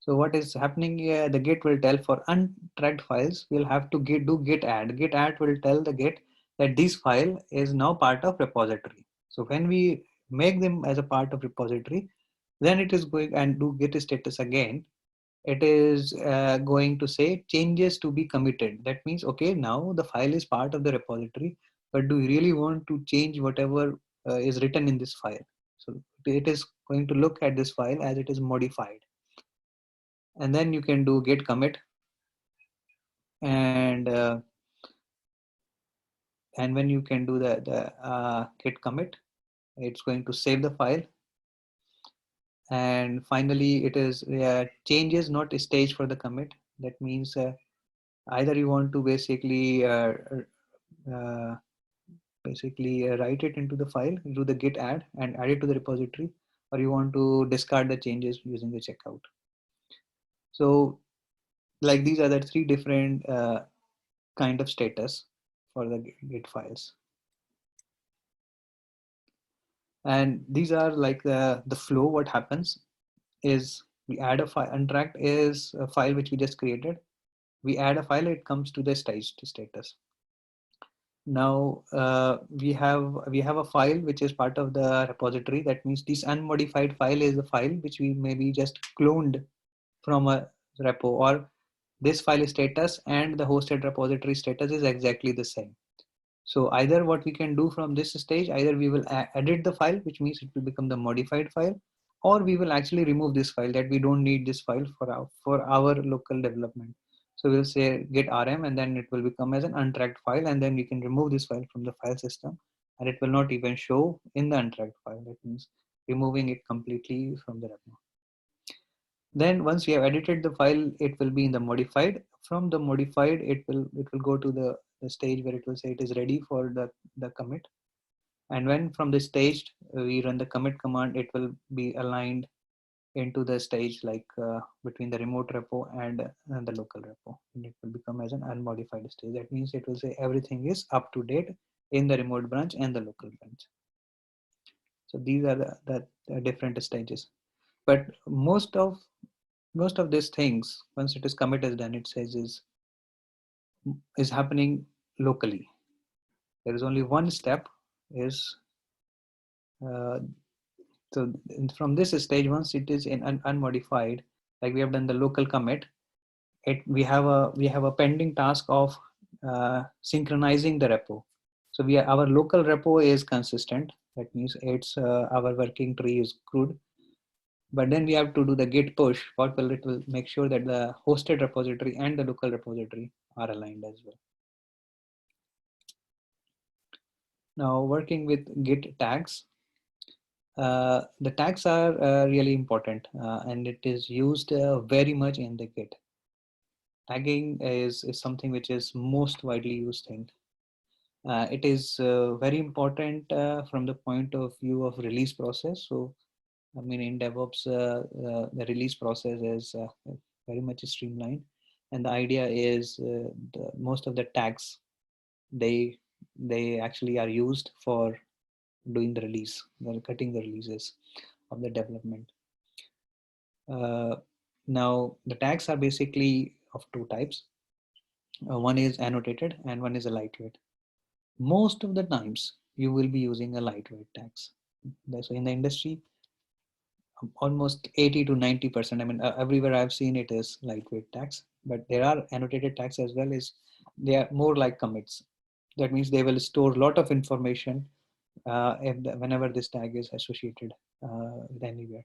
So what is happening here? The Git will tell for untracked files, we'll have to do Git add. Git add will tell the Git that this file is now part of repository. So when we make them as a part of repository, then it is going and do git status again. It is going to say changes to be committed. That means, okay, now the file is part of the repository, but do you really want to change whatever is written in this file? So it is going to look at this file as it is modified. And then you can do git commit, and when you can do the git commit, it's going to save the file. And finally, it is changes not a stage for the commit. That means either you want to uh, basically write it into the file, do the git add and add it to the repository, or you want to discard the changes using the checkout. So like these are the 3 different kind of status for the git files. And these are like the flow. What happens is we add a file. Untracked is a file which we just created. we add a file, it comes to the staged status. Now we have a file which is part of the repository. That means this unmodified file is a file which we maybe just cloned from a repo, or this file status and the hosted repository status is exactly the same. So either what we can do from this stage, either we will edit the file, which means it will become the modified file, or we will actually remove this file, that we don't need this file for our local development. So we'll say git rm, and then it will become as an untracked file, and then we can remove this file from the file system, and it will not even show in the untracked file. That means removing it completely from the repo. Then once we have edited the file, it will be in the modified. From the modified, it will go to the stage where it will say it is ready for the commit. And when from the staged we run the commit command, it will be aligned into the stage like between the remote repo and the local repo, and it will become as an unmodified stage. That means it will say everything is up to date in the remote branch and the local branch. So these are the different stages. But most of these things, once it is committed, then it says is happening locally. There is only one step is so from this stage, once it is in unmodified, like we have done the local commit, we have a pending task of synchronizing the repo. So our local repo is consistent. That means it's our working tree is good. But then we have to do the git push. It will make sure that the hosted repository and the local repository are aligned as well. Now working with git tags. The tags are really important, and it is used very much in the git. Tagging is something which is most widely used thing. It is very important from the point of view of release process. So I mean, in DevOps, the release process is very much streamlined, and the idea is most of the tags they actually are used for doing the release, cutting the releases of the development. Now the tags are basically of two types. One is annotated and one is a lightweight. Most of the times you will be using a lightweight tags. So in the industry, almost 80 to 90%. I mean, everywhere I've seen it is lightweight tags, but there are annotated tags as well. They are more like commits. That means they will store a lot of information whenever this tag is associated with anywhere.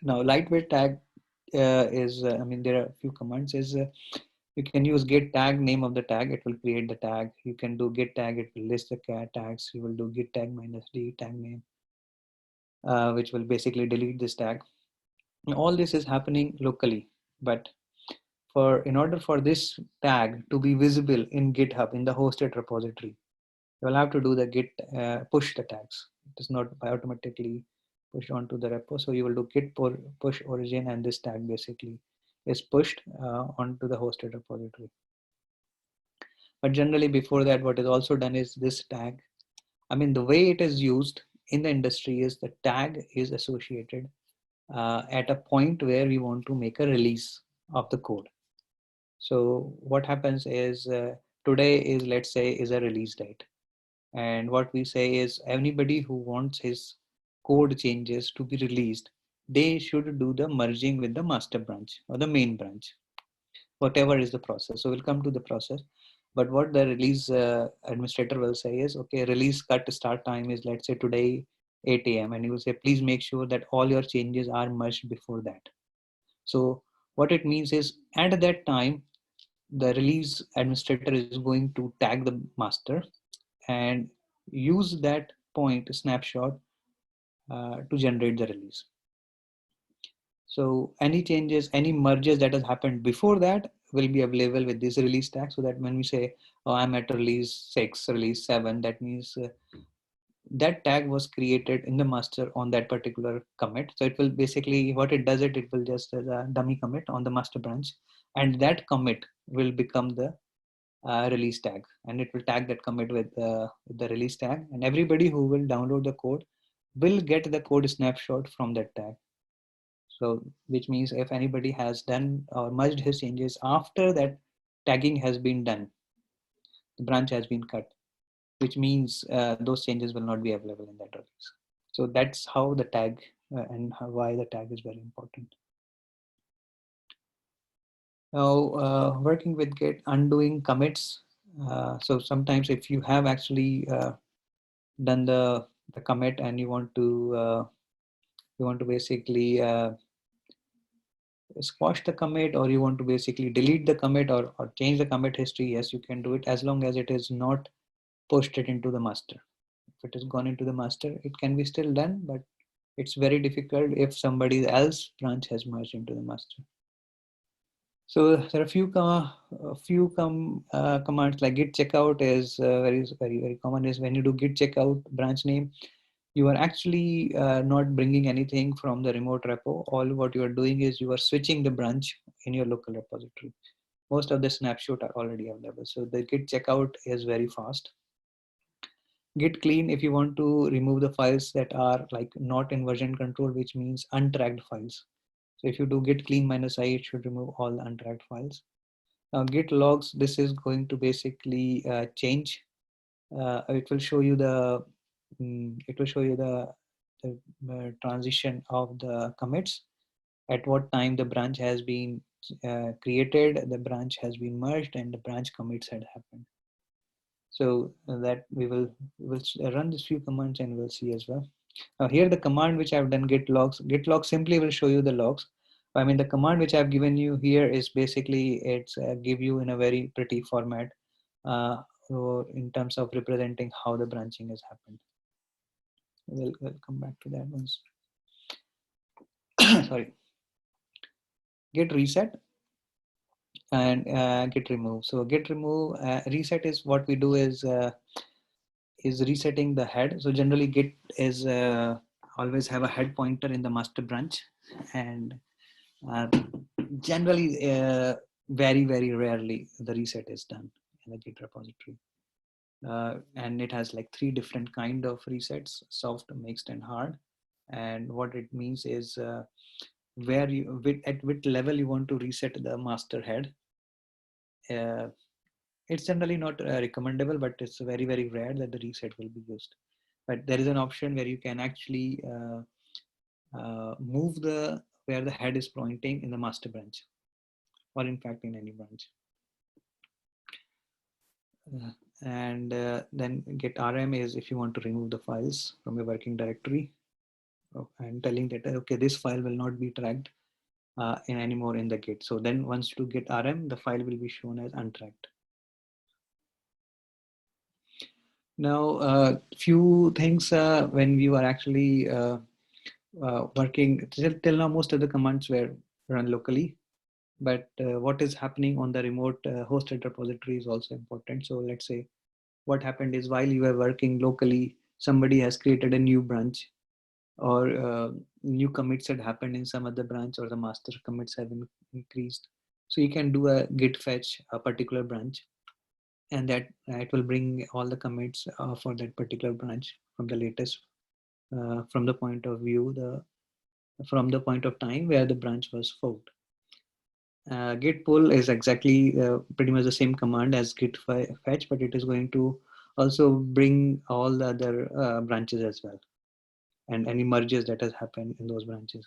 Now, lightweight tag I mean, there are a few commands. You can use git tag name of the tag. It will create the tag. You can do git tag. It will list the tags. You will do git tag -d tag name, which will basically delete this tag. All this is happening locally, but in order for this tag to be visible in GitHub in the hosted repository, you will have to do the git push the tags. It is not automatically pushed onto the repo. So you will do git push origin, and this tag basically is pushed onto the hosted repository. But generally before that, what is also done is this tag. I mean, the way it is used in the industry is the tag is associated at a point where we want to make a release of the code. So what happens is today is, let's say, is a release date. And what we say is anybody who wants his code changes to be released, they should do the merging with the master branch or the main branch, whatever is the process. So we'll come to the process. But what the release administrator will say is, okay, release cut start time is, let's say, today 8 a.m. And he will say, please make sure that all your changes are merged before that. So what it means is at that time, the release administrator is going to tag the master and use that point snapshot to generate the release. So any changes, any merges that has happened before that will be available with this release tag. So that when we say, oh, I'm at release 6, release 7, that means that tag was created in the master on that particular commit. So it will basically, what it does, it will just as a dummy commit on the master branch, and that commit will become the release tag, and it will tag that commit with the release tag, and everybody who will download the code will get the code snapshot from that tag. So which means if anybody has done or merged his changes after that tagging has been done, the branch has been cut, which means those changes will not be available in that release. So that's how the tag and why the tag is very important. Now, working with Git, undoing commits. So sometimes if you have actually done the commit and you want to basically squash the commit, or you want to basically delete the commit or change the commit history, yes, you can do it as long as it is not posted into the master. If it has gone into the master, it can be still done, but it's very difficult if somebody else branch has merged into the master. So there are commands like git checkout is very common. Is when you do git checkout branch name, you are actually not bringing anything from the remote repo. All what you are doing is you are switching the branch in your local repository. Most of the snapshot are already available. So the git checkout is very fast. Git clean, if you want to remove the files that are like not in version control, which means untracked files. So if you do git clean -i, it should remove all the untracked files. Now git logs, this is going to basically change. It will show you the transition of the commits, at what time the branch has been created, the branch has been merged, and the branch commits had happened. So that we'll run these few commands and we'll see as well. Now here the command which I've done, git logs. Git log simply will show you the logs. I mean, the command which I've given you here is basically it's give you in a very pretty format or in terms of representing how the branching has happened. We'll come back to that once. Sorry. Git reset and git remove. So git remove, reset is what we do is resetting the head. So generally git is always have a head pointer in the master branch, and generally very rarely the reset is done in the git repository. And it has like 3 different kind of resets: soft, mixed, and hard. And what it means is where you at which level you want to reset the master head. It's generally not recommendable, but it's very rare that the reset will be used. But there is an option where you can actually move the where the head is pointing in the master branch, or in fact in any branch. And then git rm is if you want to remove the files from your working directory, and telling that okay, this file will not be tracked in anymore in the git. So then once you git rm, the file will be shown as untracked. Now few things when we were actually working till now, most of the commands were run locally, but what is happening on the remote hosted repository is also important. So let's say what happened is while you were working locally, somebody has created a new branch, or new commits had happened in some other branch, or the master commits have been increased. So you can do a git fetch a particular branch, and that it will bring all the commits for that particular branch from the latest, from the point of view, from the point of time where the branch was forked. Git pull is exactly pretty much the same command as git fetch, but it is going to also bring all the other branches as well, and any merges that has happened in those branches.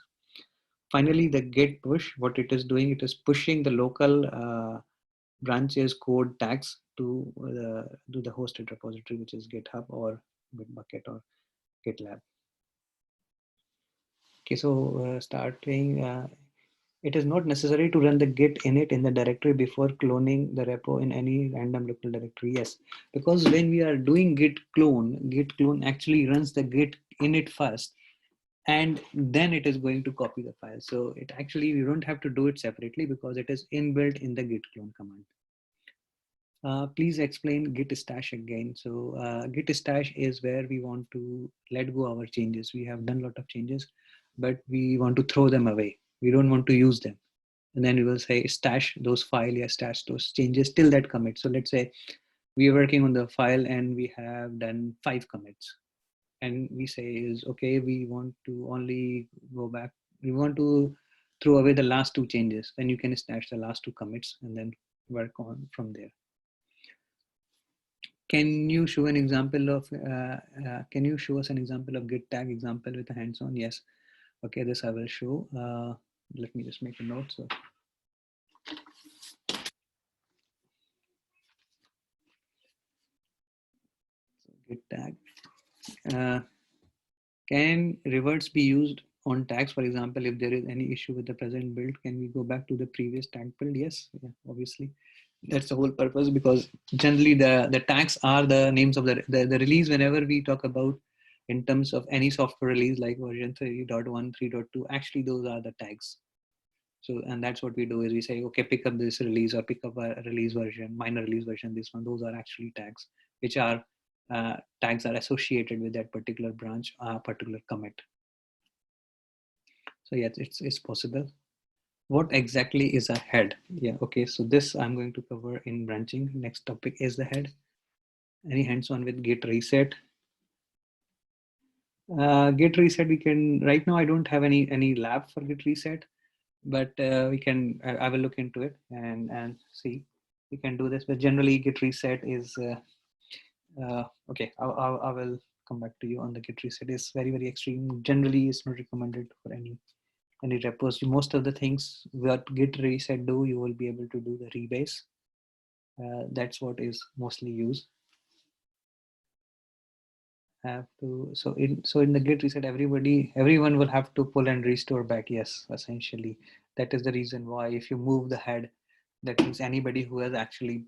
Finally, the git push, what it is doing, it is pushing the local branches code tags to the hosted repository, which is GitHub or Bitbucket or GitLab. Okay, so starting, it is not necessary to run the git init in the directory before cloning the repo in any random local directory. Yes, because when we are doing git clone actually runs the git init first, and then it is going to copy the file. So it actually, you don't have to do it separately because it is inbuilt in the git clone command. Please explain git stash again. So git stash is where we want to let go our changes. We have done a lot of changes, but we want to throw them away. We don't want to use them. And then we will say stash those file, yeah, stash those changes till that commit. So let's say we are working on the file and we have done 5 commits. And we say is okay, we want to only go back We want to throw away the last two changes. Then you can stash the last two commits and then work on from there. Can you show an example of, can you show us an example of git tag example with a hands-on? Yes. Okay, this I will show. Let me just make a note. So git tag. Can reverts be used on tags? For example, if there is any issue with the present build, can we go back to the previous tag build? Yes, yeah, obviously. That's the whole purpose, because generally the tags are the names of the release. Whenever we talk about in terms of any software release like version 3.1, 3.2, actually those are the tags. So, and that's what we do is we say, okay, pick up this release or pick up a release version, minor release version, this one. Those are actually tags, which are tags are associated with that particular branch, particular commit. So yes, it's possible. What exactly is a head? Yeah, okay. So this I'm going to cover in branching. Next topic is the head. Any hands-on with git reset? Git reset, we can, right now I don't have any lab for git reset, but we can, I will look into it and see. We can do this, but generally git reset is, okay, I will come back to you on the git reset. Is very extreme. Generally it's not recommended for any repos. Most of the things that git reset do, you will be able to do the rebase. That's what is mostly used. Have to, so in the git reset, everyone will have to pull and restore back. Yes, essentially that is the reason why if you move the head, that means anybody who has actually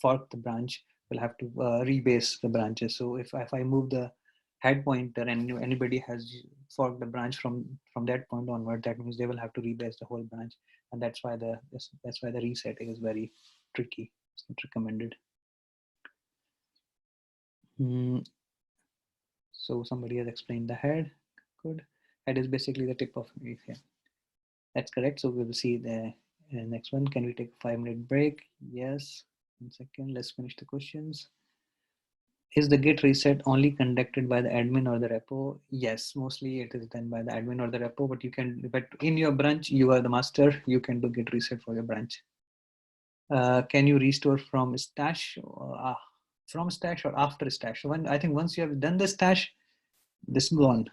forked the branch will have to rebase the branches. So if I move the head pointer and anybody has forked the branch from that point onward, that means they will have to rebase the whole branch, and that's why the reset is very tricky. It's not recommended. So somebody has explained the head. Good. Head is basically the tip of it. Yeah, that's correct. So we will see the next one. Can we take a 5-minute break? Yes. 1 second. Let's finish the questions. Is the git reset only conducted by the admin or the repo? Yes, mostly it is done by the admin or the repo, but you can, but in your branch, you are the master. You can do git reset for your branch. Can you restore from stash, or after stash? When I think once you have done the stash, this is gone.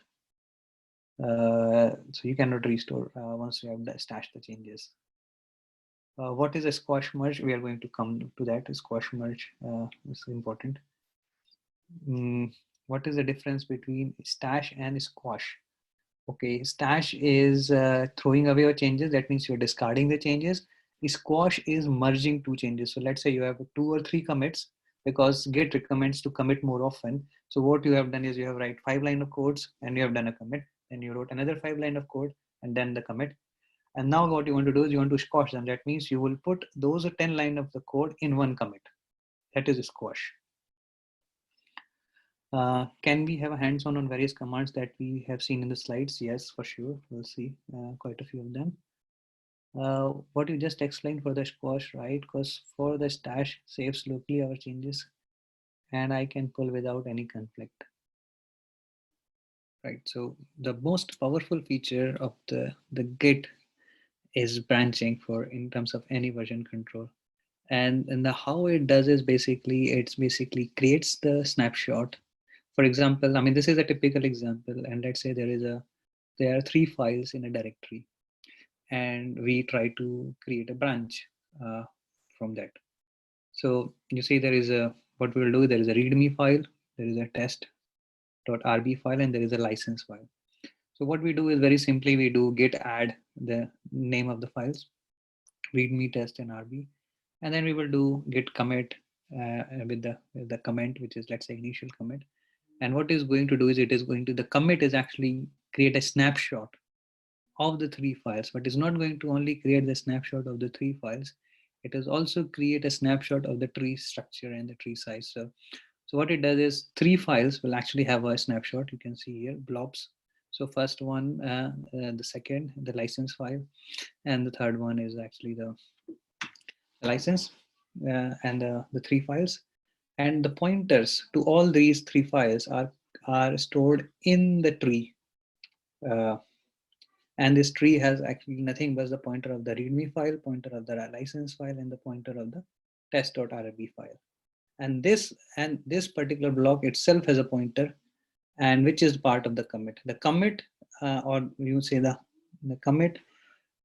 So you cannot restore once you have stashed the changes. What is a squash merge? We are going to come to that. Squash merge is important. What is the difference between stash and squash? Okay, stash is throwing away your changes. That means you're discarding the changes. Squash is merging two changes. So let's say you have 2 or 3 commits, because Git recommends to commit more often. So what you have done is you have write 5 lines of codes and you have done a commit. Then you wrote another 5 lines of code and then the commit. And now what you want to do is you want to squash them. That means you will put those 10 lines of the code in one commit. That is a squash. Can we have a hands-on on various commands that we have seen in the slides? Yes, for sure. We'll see quite a few of them. What you just explained for the squash, right? Because for the stash saves locally our changes and I can pull without any conflict. Right, so the most powerful feature of the Git is branching for in terms of any version control. And the how it does is basically creates the snapshot. For example, I mean, this is a typical example, and let's say there are 3 files in a directory, and we try to create a branch from that. So you see there is what we'll do, there is a readme file, there is a test.rb file, and there is a license file. So what we do is very simply, we do git add the name of the files, readme, test, and rb, and then we will do git commit with the comment, which is, let's say, initial commit. And what is going to do is the commit is actually create a snapshot of the 3 files, but it's not going to only create the snapshot of the 3 files. It is also create a snapshot of the tree structure and the tree size. So what it does is 3 files will actually have a snapshot. You can see here blobs. So first one, the second, the license file, and the third one is actually the license and the 3 files. And the pointers to all these 3 files are stored in the tree. And this tree has actually nothing but the pointer of the README file, pointer of the license file, and the pointer of the test.rbb file. And this particular block itself has a pointer, and which is part of the commit. The commit, or you say the commit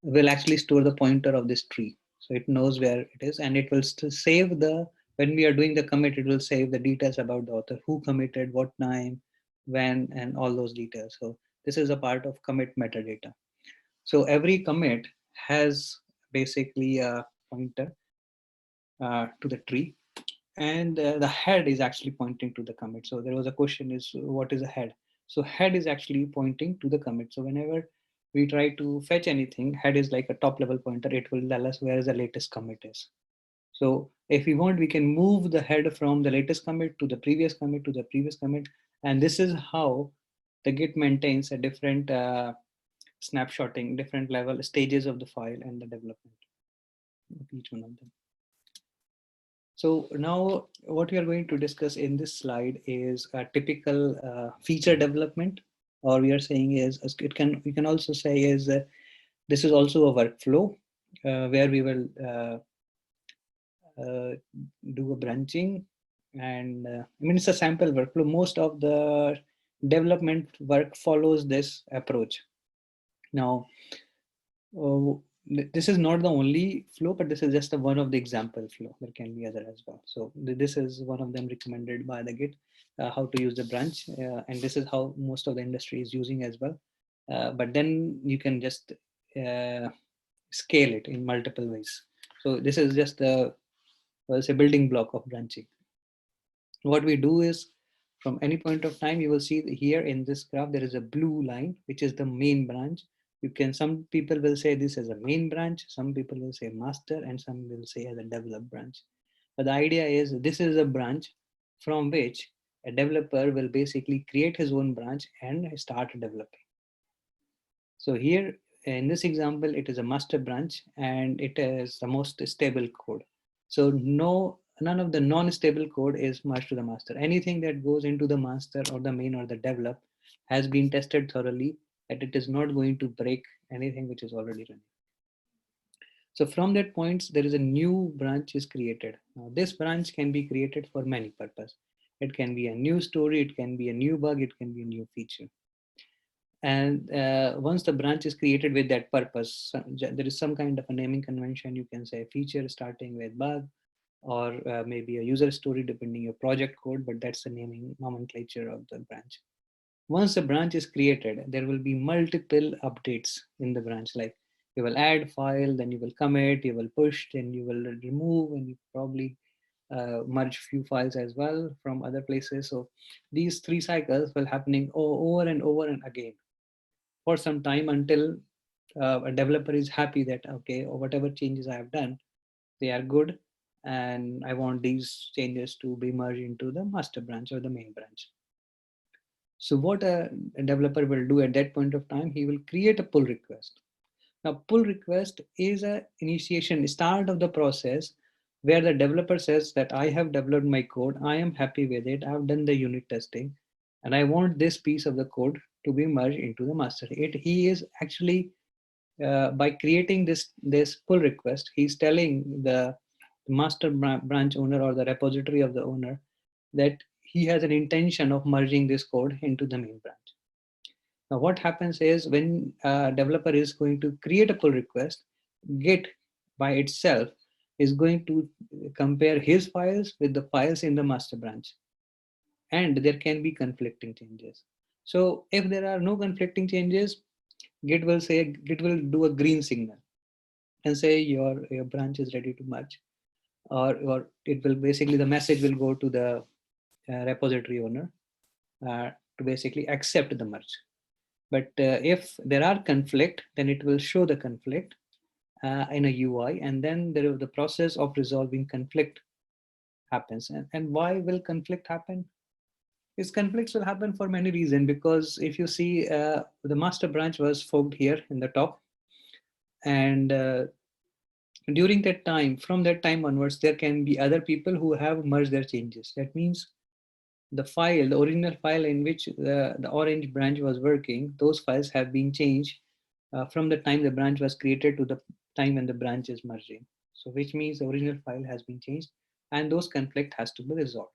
will actually store the pointer of this tree. So it knows where it is, and it will still save the, when we are doing the commit, it will save the details about the author, who committed, what time, when, and all those details. So this is a part of commit metadata. So every commit has basically a pointer to the tree, and the head is actually pointing to the commit. So there was a question is, what is a head? So head is actually pointing to the commit. So whenever we try to fetch anything, head is like a top level pointer. It will tell us where the latest commit is. So if we want, we can move the head from the latest commit to the previous commit to the previous commit. And this is how the Git maintains a different snapshotting, different level stages of the file and the development of each one of them. So now what we are going to discuss in this slide is a typical feature development, or we are saying is, we can also say is this is also a workflow where we will do a branching. And I mean, it's a sample workflow. Most of the development work follows this approach. Now, this is not the only flow, but this is just one of the example flow. There can be other as well. So this is one of them recommended by the Git, how to use the branch. And this is how most of the industry is using as well. But then you can just scale it in multiple ways. So this is just the, well, it's a building block of branching. What we do is, from any point of time, you will see here in this graph, there is a blue line, which is the main branch. You can, some people will say this as a main branch, some people will say master, and some will say as a develop branch. But the idea is, this is a branch from which a developer will basically create his own branch and start developing. So here in this example, it is a master branch, and it is the most stable code. So none of the non-stable code is merged to the master. Anything that goes into the master or the main or the develop has been tested thoroughly that it is not going to break anything which is already running. So from that point, there is a new branch is created. Now this branch can be created for many purposes. It can be a new story, it can be a new bug, it can be a new feature. And once the branch is created with that purpose, there is some kind of a naming convention. You can say feature starting with bug, or maybe a user story depending your project code, but that's the naming nomenclature of the branch. Once the branch is created, there will be multiple updates in the branch. Like you will add file, then you will commit, you will push, then you will remove, and you probably merge few files as well from other places. So these 3 cycles will happening over and over and again for some time, until a developer is happy that, okay, or whatever changes I have done, they are good, and I want these changes to be merged into the master branch or the main branch. So what a developer will do at that point of time, he will create a pull request. Now, pull request is a initiation, start of the process, where the developer says that I have developed my code, I am happy with it, I have done the unit testing, and I want this piece of the code to be merged into the master. He is actually, by creating this pull request, he's telling the master branch owner or the repository of the owner that he has an intention of merging this code into the main branch. Now, what happens is, when a developer is going to create a pull request, Git by itself is going to compare his files with the files in the master branch, and there can be conflicting changes. So if there are no conflicting changes, Git will do a green signal and say your branch is ready to merge, or it will basically, the message will go to the repository owner to basically accept the merge. But if there are conflict, then it will show the conflict in a UI, and then the process of resolving conflict happens. And why will conflict happen? These conflicts will happen for many reasons, because if you see, the master branch was forked here in the top, and during that time, from that time onwards, there can be other people who have merged their changes. That means the file, the original file in which the orange branch was working, those files have been changed from the time the branch was created to the time when the branch is merging. So which means the original file has been changed and those conflict has to be resolved.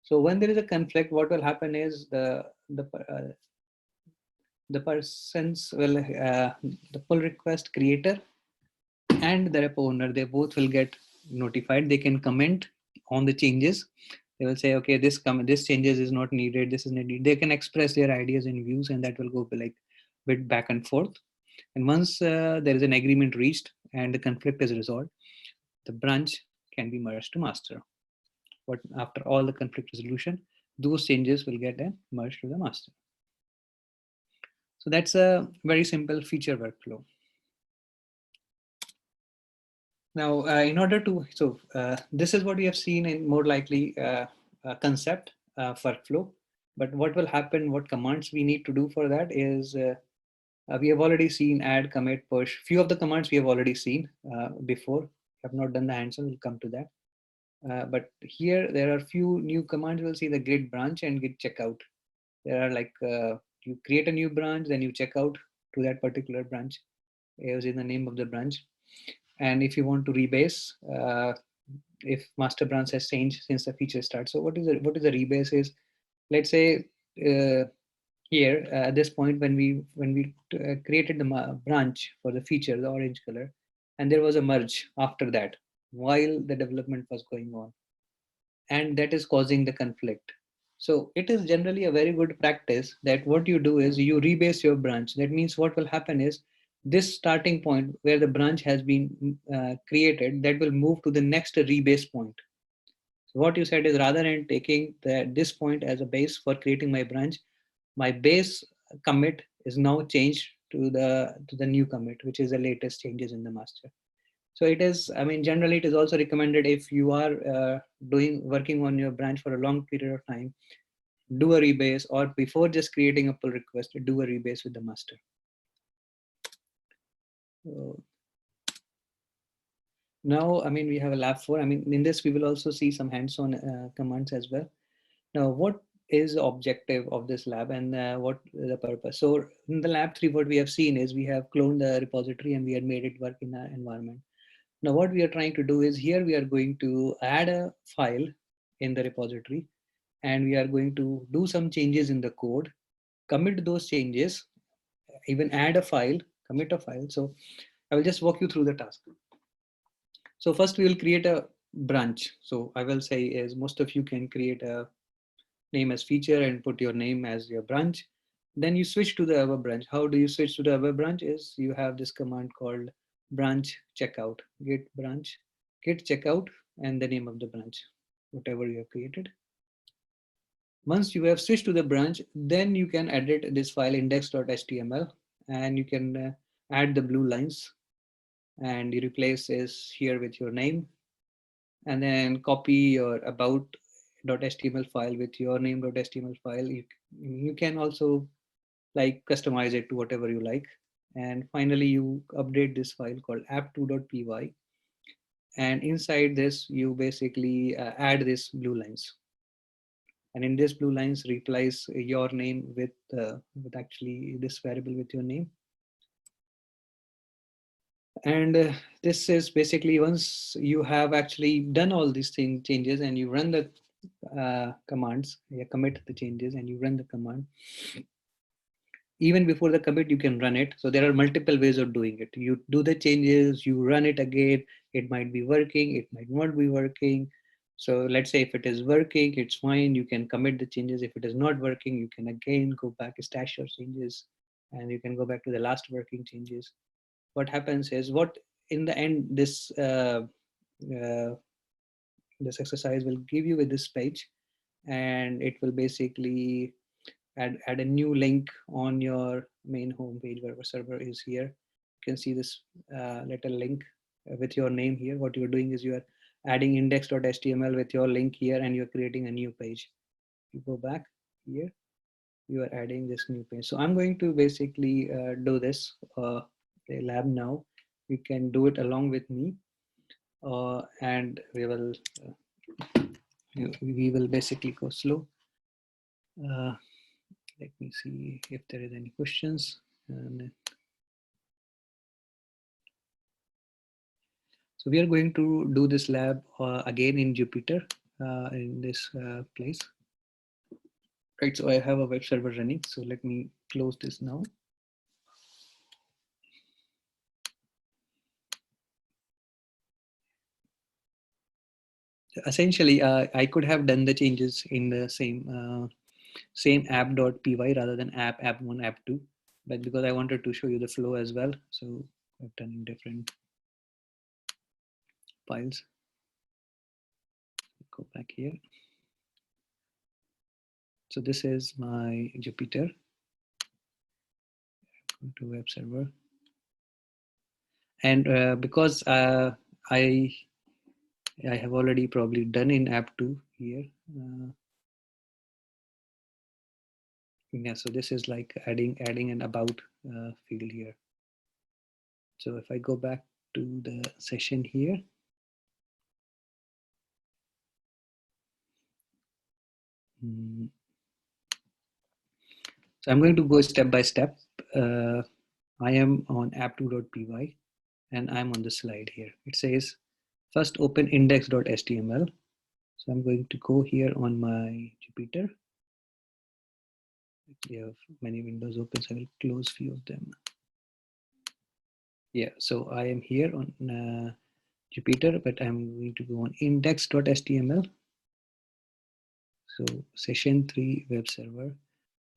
So when there is a conflict, what will happen is the persons will the pull request creator and the repo owner, they both will get notified. They can comment on the changes. They will say, okay, this changes is not needed, this is needed. They can express their ideas and views, and that will go like bit back and forth. And once there is an agreement reached and the conflict is resolved, the branch can be merged to master. But after all the conflict resolution, those changes will get merged to the master. So that's a very simple feature workflow. Now, in order to, this is what we have seen in more likely concept workflow. But what will happen, what commands we need to do for that is, we have already seen add, commit, push. Few of the commands we have already seen before. Have not done the hands-on, we'll come to that. But here there are few new commands. We'll see the git branch and git checkout. There are like, you create a new branch, then you check out to that particular branch using the name of the branch. And if you want to rebase, if master branch has changed since the feature starts. So what is the rebase is, let's say here at this point when we created the branch for the feature, the orange color, and there was a merge after that while the development was going on, and that is causing the conflict. So it is generally a very good practice that what you do is you rebase your branch. That means what will happen is this starting point where the branch has been created, that will move to the next rebase point. So what you said is, rather than taking this point as a base for creating my base commit is now changed to the new commit, which is the latest changes in the master. So it is, I mean, generally it is also recommended if you are working on your branch for a long period of time, do a rebase, or before just creating a pull request, do a rebase with the master. Now, I mean, we have a lab 4. I mean, in this, we will also see some hands-on commands as well. Now, what is the objective of this lab and what is the purpose? So in the lab 3, what we have seen is we have cloned the repository and we had made it work in our environment. Now, what we are trying to do is here we are going to add a file in the repository and we are going to do some changes in the code, commit those changes, even add a file, commit a file. So I will just walk you through the task. So first we will create a branch. So I will say is most of you can create a name as feature and put your name as your branch. Then you switch to the other branch. How do you switch to the other branch is you have this command called branch checkout, git branch, git checkout, and the name of the branch, whatever you have created. Once you have switched to the branch, then you can edit this file index.html and you can add the blue lines and you replace this here with your name and then copy your about.html file with your name.html file. You can also like customize it to whatever you like. And finally, you update this file called app2.py. And inside this, you basically add this blue lines. And in this blue lines, replace your name with actually this variable with your name. And this is basically once you have actually done all these changes and you run the commands, you commit the changes and you run the command. Even before the commit, you can run it. So there are multiple ways of doing it. You do the changes, you run it again. It might be working, it might not be working. So let's say if it is working, it's fine. You can commit the changes. If it is not working, you can again go back, stash your changes, and you can go back to the last working changes. What happens is what in the end, this exercise will give you with this page, and it will basically add a new link on your main home page where the server is here. You can see this little link with your name here. What you're doing is you are adding index.html with your link here and you're creating a new page. You go back here, you are adding this new page. So I'm going to basically do this lab now. You can do it along with me and we will basically go slow. Let me see if there is any questions. So we are going to do this lab again in Jupyter in this place. Right, so I have a web server running. So let me close this now. Essentially, I could have done the changes in the same app.py rather than app1, app2, but because I wanted to show you the flow as well, so I've done in different files. Go back here. So this is my Jupyter. Go to web server, and because I have already probably done in app2 here. Yeah, so this is like adding an about field here. So if I go back to the session here, so I'm going to go step by step. I am on app2.py and I'm on the slide here. It says first open index.html. So I'm going to go here on my Jupyter. We have many windows open, so I will close few of them. Yeah, so I am here on Jupyter, but I'm going to go on index.html. So session 3 web server.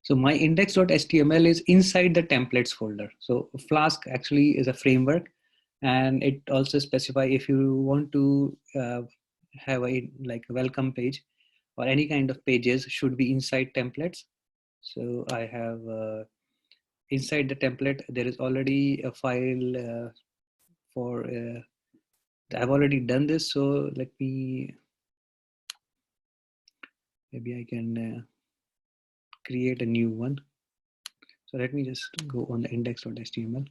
So my index.html is inside the templates folder. So Flask actually is a framework, and it also specify if you want to have a like a welcome page or any kind of pages should be inside templates. So I have inside the template, there is already a file for, I've already done this. So let me, maybe I can create a new one. So let me just go on the index.html.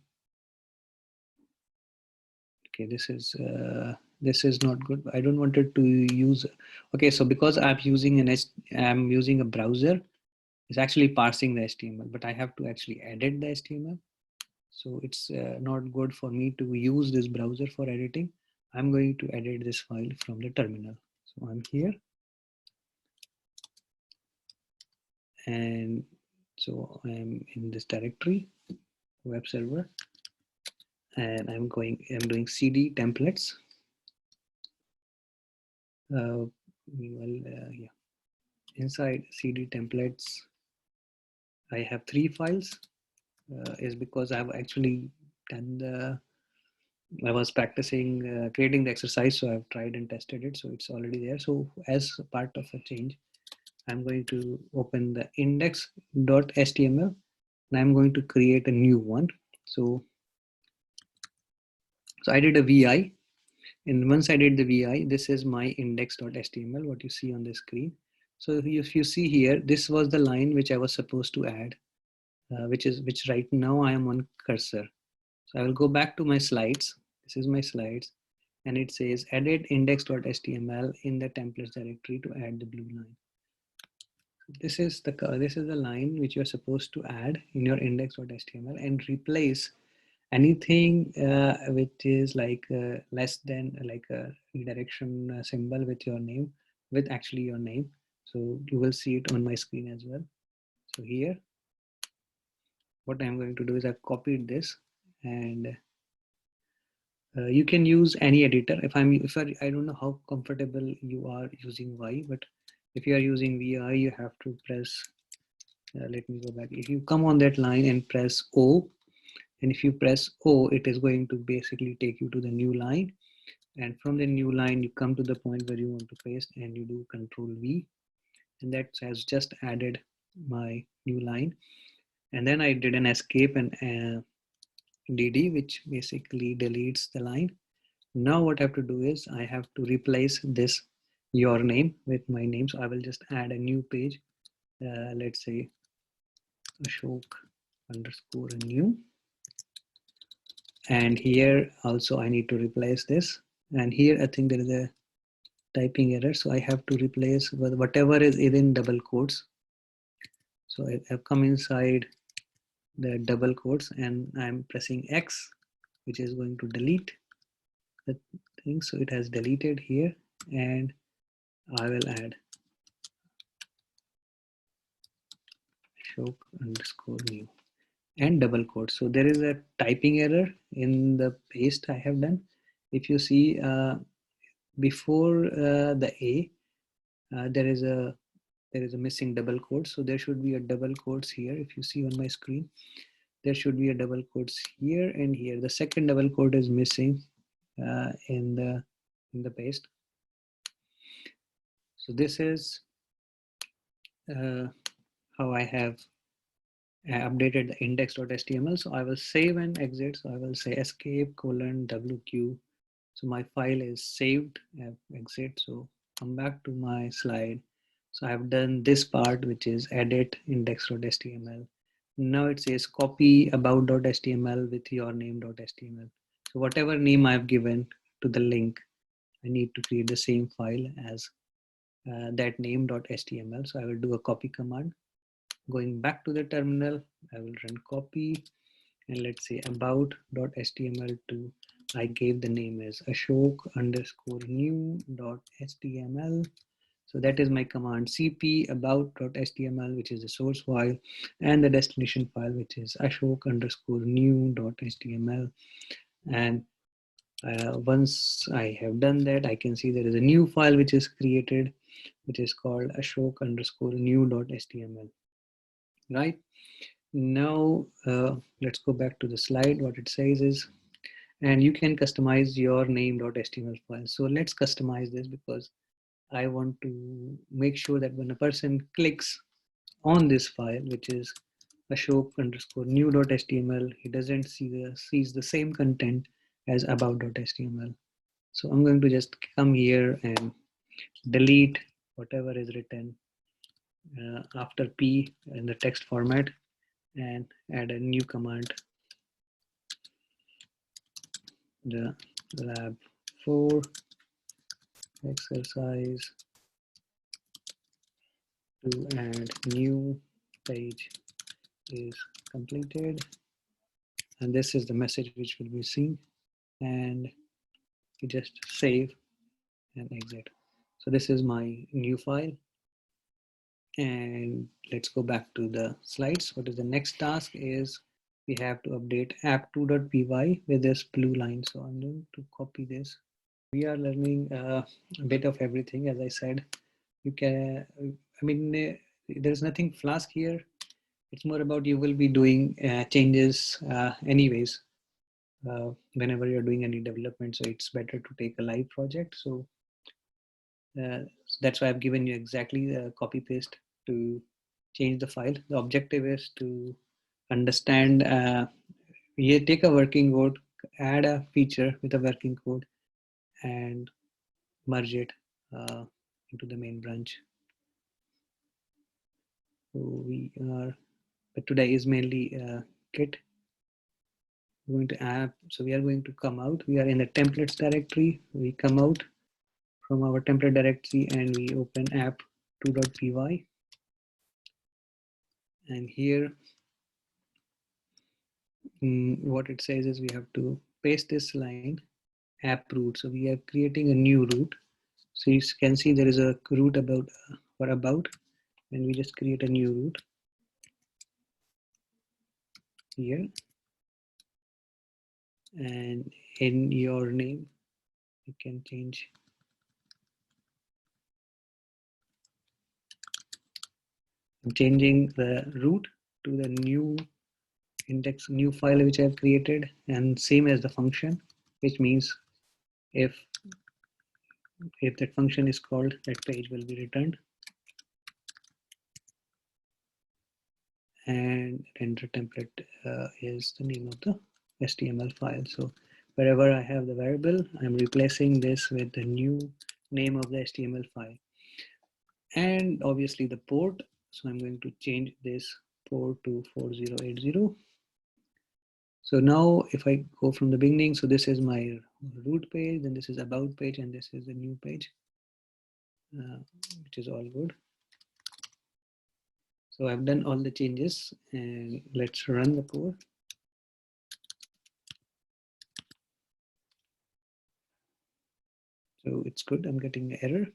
Okay, this is not good. I don't want it to use. Okay, so because I'm using a browser, it's actually parsing the HTML, but I have to actually edit the HTML. So it's not good for me to use this browser for editing. I'm going to edit this file from the terminal. So I'm here, and so I'm in this directory, web server, and I'm doing cd templates. Yeah, inside cd templates, I have 3 files. Is because I've actually done I was practicing creating the exercise, so I've tried and tested it, so it's already there. So as part of a change, I'm going to open the index.html and I'm going to create a new one. So I did a VI, and once I did the VI, this is my index.html, what you see on the screen. So if you see here, this was the line which I was supposed to add, which right now I am on cursor. So I will go back to my slides. This is my slides, and it says edit index.html in the templates directory to add the blue line. This is the line which you're supposed to add in your index.html and replace anything which is like less than like a redirection symbol with your name, with actually your name. So you will see it on my screen as well. So here, what I'm going to do is I've copied this, and you can use any editor. I don't know how comfortable you are using Y, but if you are using VI, you have to press, let me go back. If you come on that line and press O, and if you press O, it is going to basically take you to the new line. And from the new line, you come to the point where you want to paste, and you do Control V, and that has just added my new line. And then I did an escape and DD, which basically deletes the line. Now what I have to do is I have to replace this your name with my name. So I will just add a new page. Let's say Ashok underscore new. And here also I need to replace this. And here I think there is a typing error. So I have to replace with whatever is in double quotes. So I have come inside the double quotes and I'm pressing X, which is going to delete the think so. It has deleted here, and I will add Ashok underscore new and double quote. So there is a typing error in the paste I have done. If you see before the A, there is a missing double quote. So there should be a double quotes here. If you see on my screen, there should be a double quotes here and here. The second double quote is missing in the paste. So this is how I have updated the index.html. So I will save and exit. So I will say escape : wq. So my file is saved. Exit. So come back to my slide. So I've done this part, which is edit index.html. Now it says copy about.html with your name.html. So whatever name I've given to the link, I need to create the same file as that name.html. So I will do a copy command. Going back to the terminal, I will run copy, and let's say about.html to, I gave the name as ashok underscore new.html. So that is my command cp about.html, which is the source file, and the destination file, which is ashok underscore new.html. And once I have done that, I can see there is a new file which is created, which is called ashok underscore new.html. Right now, let's go back to the slide. What it says is, and you can customize your name.html file. So let's customize this, because I want to make sure that when a person clicks on this file, which is ashok underscore new.html, he doesn't sees the same content as about.html. So I'm going to just come here and delete whatever is written after P in the text format, and add a new command, the lab 4 exercise to add new page is completed. And this is the message which will be seen, and you just save and exit. So this is my new file. And let's go back to the slides. What is the next task is, we have to update app2.py with this blue line. So I'm going to copy this. We are learning a bit of everything. As I said, you can, I mean, there's nothing Flask here. It's more about you will be doing changes anyways whenever you're doing any development. So it's better to take a live project. So that's why I've given you exactly the copy paste to change the file. The objective is to understand, you take a working code, add a feature with a working code, and merge it into the main branch. So we are, but today is mainly Git. We're going to app. So we are going to come out. We are in the templates directory. We come out from our template directory and we open app2.py. And here, what it says is we have to paste this line, app root. So we are creating a new root. So you can see there is a root about or about, and we just create a new root here. And in your name, you can change. I'm changing the root to the new index, new file which I've created, and same as the function, which means if that function is called, that page will be returned. And render template is the name of the HTML file. So wherever I have the variable, I'm replacing this with the new name of the HTML file. And obviously the port. So I'm going to change this port to 4080. So now if I go from the beginning, so this is my root page, then this is about page, and this is the new page, which is all good. So I've done all the changes, and let's run the code. So it's good. I'm getting an error.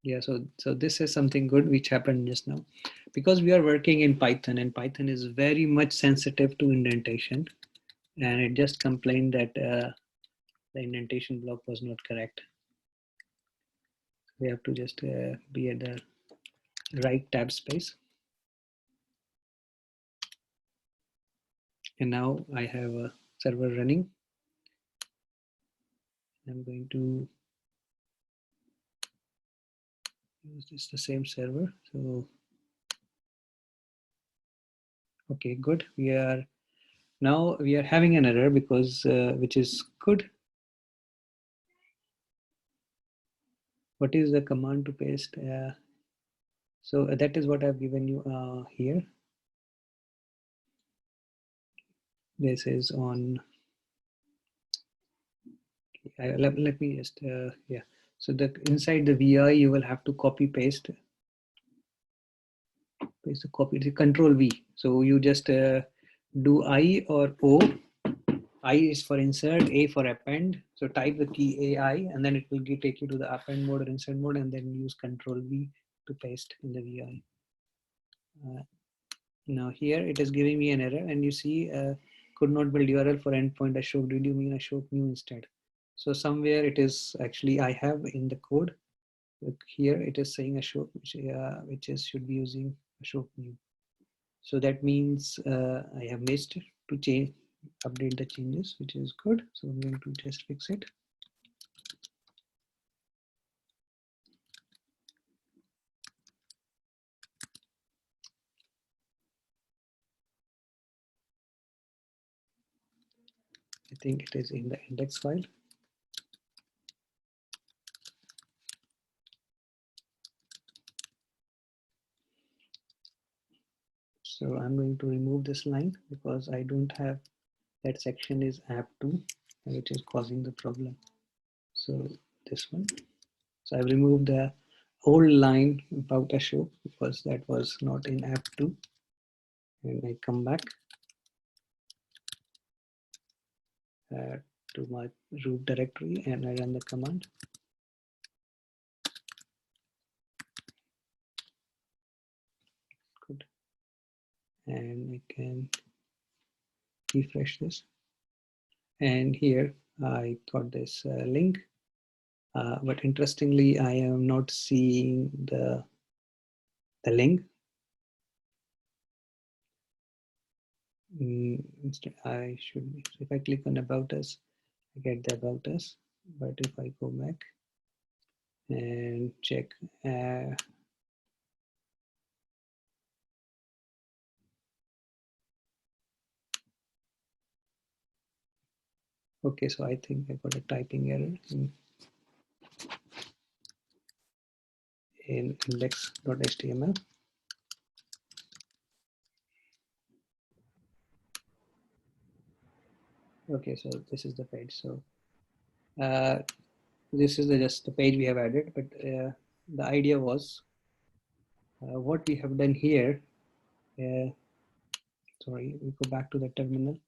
Yeah, so this is something good which happened just now, because we are working in Python, and Python is very much sensitive to indentation, and it just complained that the indentation block was not correct. We have to just be at the right tab space. And now I have a server running. I'm going to use this the same server. So okay, good. We are having an error because which is good. What is the command to paste? So that is what I've given you here. This is on. Let me just yeah. So the inside the VI you will have to paste the copy the control V. So you just do I or O. I is for insert, A for append. So type the key AI, and then it will take you to the append mode or insert mode, and then use control V to paste in the VI. Now here it is giving me an error, and you see could not build URL for endpoint Ashok. Did you mean Ashok new instead? So somewhere it is actually I have in the code. Look here it is saying Ashok, which is should be using Ashok new. So that means I have missed to update the changes, which is good. So I'm going to just fix it. I think it is in the index file. So I'm going to remove this line because I don't have that section is app2, which is causing the problem. So this one. So I've removed the old line about Ashok because that was not in app2. And I come back to my root directory and I run the command. Good. And I can refresh this. And here I got this link. But interestingly, I am not seeing the link. I should, if I click on about us, I get the about us. But if I go back and check, okay, so I think I got a typing error in index.html. Okay, so this is the page. So this is just the page we have added, but the idea was what we have done here. Sorry, we go back to the terminal.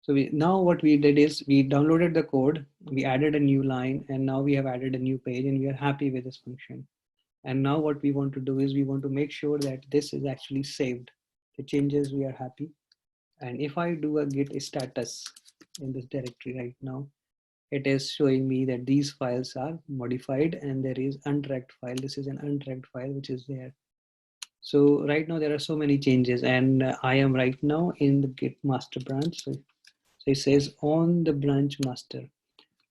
So now what we did is we downloaded the code, we added a new line, and now we have added a new page, and we are happy with this function. And now what we want to do is we want to make sure that this is actually saved. The changes, we are happy. And if I do a git status in this directory right now, it is showing me that these files are modified and there is untracked file. This is an untracked file which is there. So right now there are so many changes, and I am right now in the git master branch. So it says on the branch master.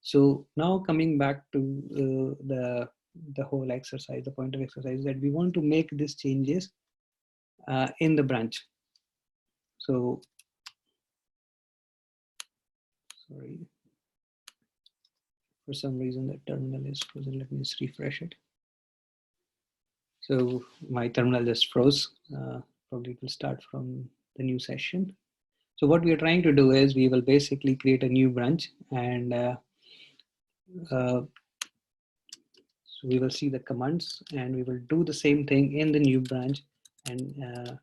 So now coming back to the whole exercise, the point of exercise that we want to make these changes in the branch. So sorry, for some reason the terminal is frozen. Let me just refresh it. So my terminal just froze. Probably it will start from the new session. So what we are trying to do is we will basically create a new branch, and so we will see the commands, and we will do the same thing in the new branch, and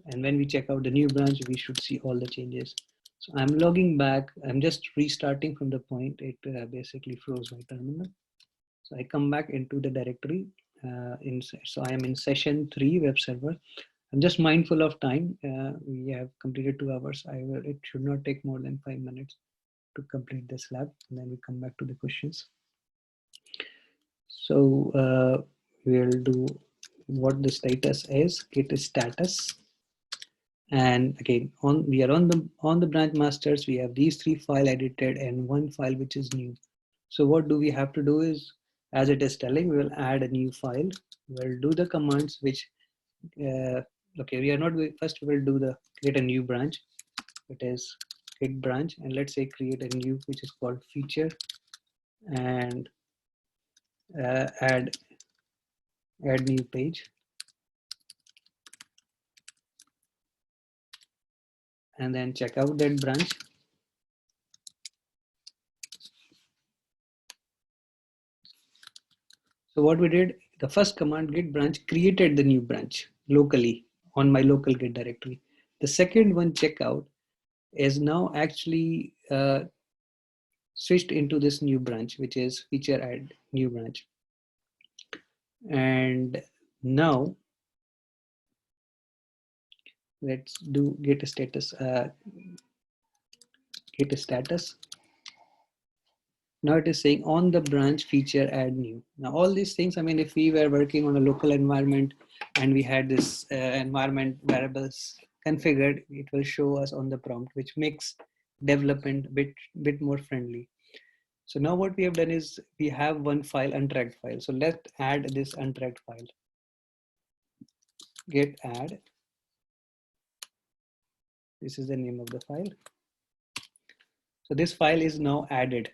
And when we check out the new branch, we should see all the changes. So I'm logging back. I'm just restarting from the point. It basically froze my terminal. So I come back into the directory. So I am in session 3 web server. I'm just mindful of time. We have completed 2 hours. It should not take more than 5 minutes to complete this lab. And then we come back to the questions. So we'll do what the status is, git status. And again, we are on the branch masters. We have these 3 file edited and 1 file which is new. So what do we have to do is, as it is telling, we will add a new file. We'll do the commands which okay, we are not first. We will do the create a new branch. It is git branch, and let's say create a new which is called feature, and add new page, and then check out that branch. So what we did, the first command git branch created the new branch locally on my local git directory. The second one, checkout, is now actually switched into this new branch, which is feature add new branch. And now let's do get a status. Get a status. Now it is saying on the branch feature add new. Now all these things, I mean, if we were working on a local environment and we had this environment variables configured, it will show us on the prompt, which makes development bit more friendly. So now what we have done is we have one file, untracked file. So let's add this untracked file. Git add. This is the name of the file. So this file is now added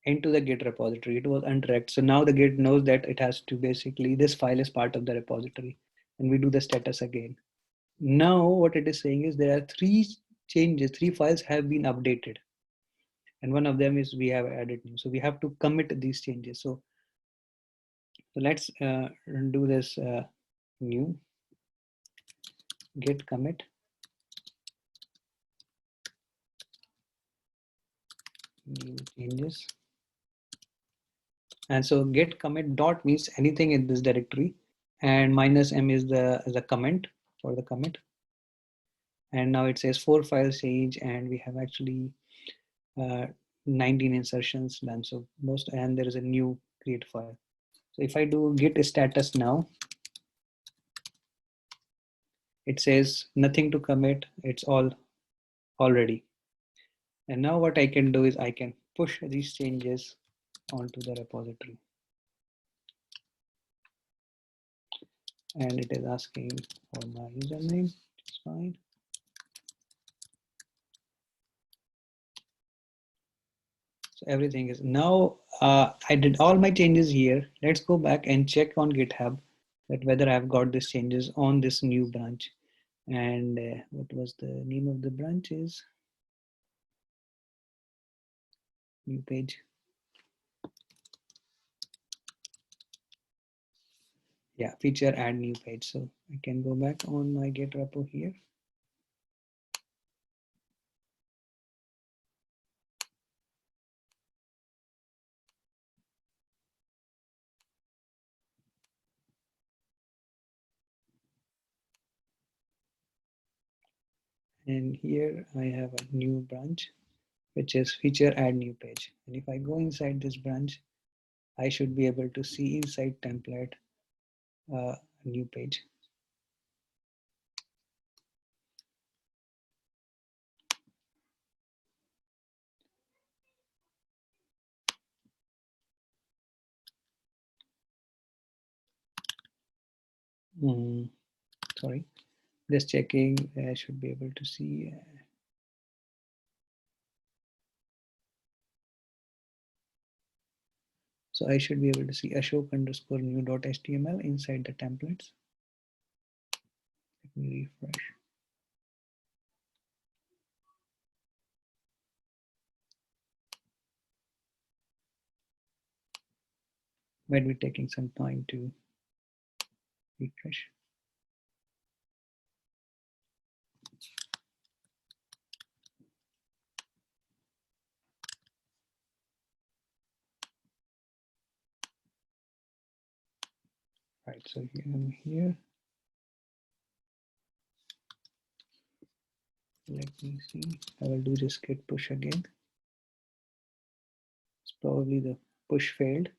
into the Git repository. It was untracked. So now the Git knows that it has to basically, this file is part of the repository, and we do the status again. Now what it is saying is there are 3 changes, 3 files have been updated. And one of them is we have added new. So we have to commit these changes. So let's do this new git commit. New changes. And so git commit dot means anything in this directory, and -m is the comment for the commit. And now it says 4 files change, and we have actually 19 insertions done. So and there is a new create file. So if I do git status now, it says nothing to commit. It's all already. And now what I can do is I can push these changes onto the repository. And it is asking for my username. It's fine. So everything is now, I did all my changes here. Let's go back and check on GitHub that whether I've got these changes on this new branch. And what was the name of the branch is new page. Yeah, feature add new page. So I can go back on my Git repo here. And here I have a new branch, which is feature add new page. And if I go inside this branch, I should be able to see inside template a new page. Sorry, just checking. I should be able to see. So I should be able to see ashok underscore new.html inside the templates. Let me refresh. Might be taking some time to refresh. Right, so here I'm here. Let me see. I will do this git push again. It's probably the push failed.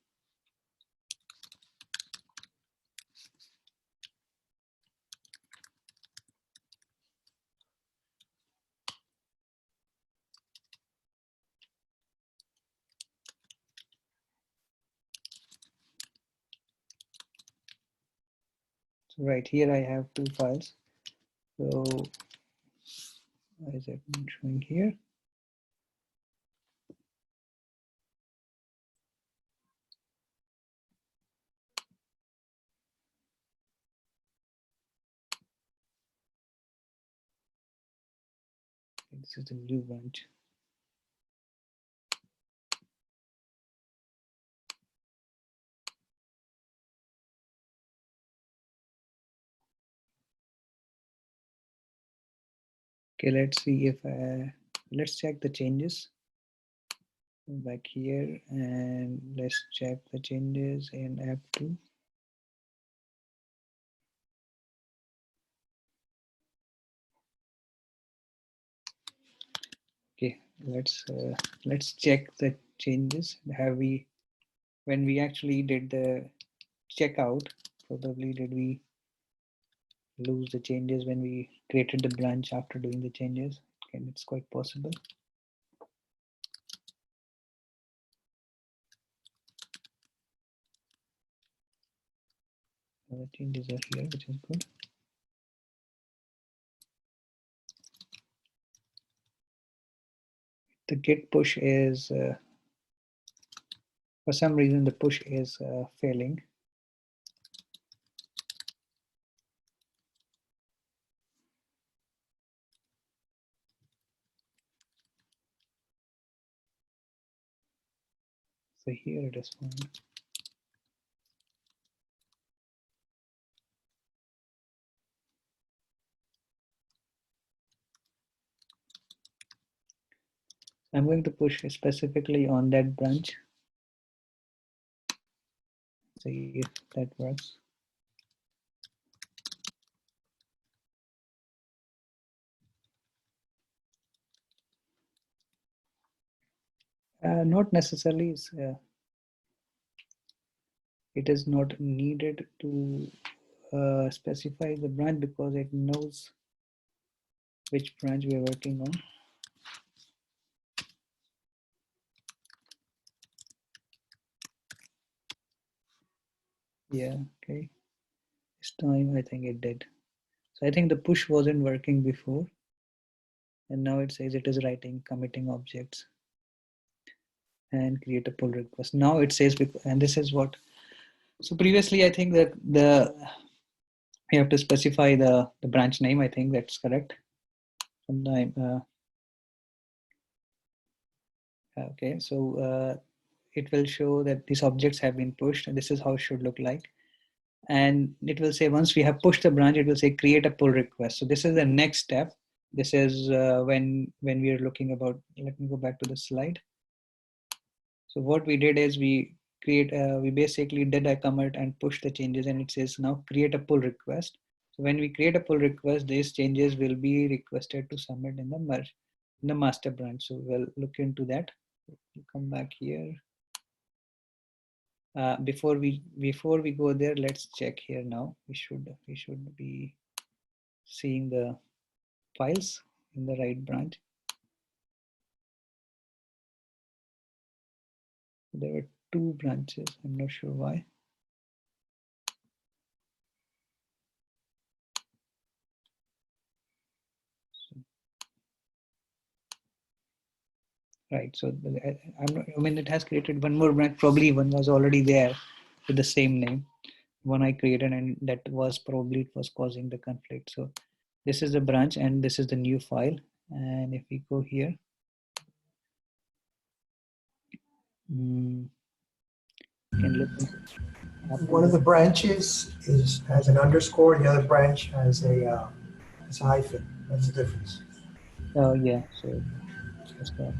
So right here I have two files. So why is it not showing here? This is the new branch. Okay, let's see if let's check the changes. Back here and let's check the changes in app2. Okay, let's check the changes. Have we, when we actually did the checkout, probably did we lose the changes when we created the branch after doing the changes? Okay, it's quite possible. The changes are here, which is good. The git push is, for some reason, the push is failing. So here it is fine. I'm going to push specifically on that branch. See if that works. Not necessarily. It is not needed to specify the branch because it knows which branch we are working on. Yeah, okay. This time I think it did. So I think the push wasn't working before. And now it says it is writing committing objects and create a pull request. Now it says, and this is what, so previously I think that you have to specify the branch name. I think that's correct. Sometime, okay, so it will show that these objects have been pushed and this is how it should look like. And it will say once we have pushed the branch, it will say create a pull request. So this is the next step. This is when we are looking about, let me go back to the slide. So what we did is we basically did a commit and push the changes, and it says now create a pull request. So when we create a pull request, these changes will be requested to submit in the merge, in the master branch. So we'll look into that. We'll come back here. Before we go there, let's check here now. We should be seeing the files in the right branch. There were two branches. I'm not sure why. Right. So I mean, it has created one more branch. Probably one was already there with the same name. One I created, and that was probably it was causing the conflict. So this is the branch, and this is the new file. And if we go here, can look. One of the branches has an underscore, the other branch has a hyphen. That's the difference. Oh yeah. So that's that.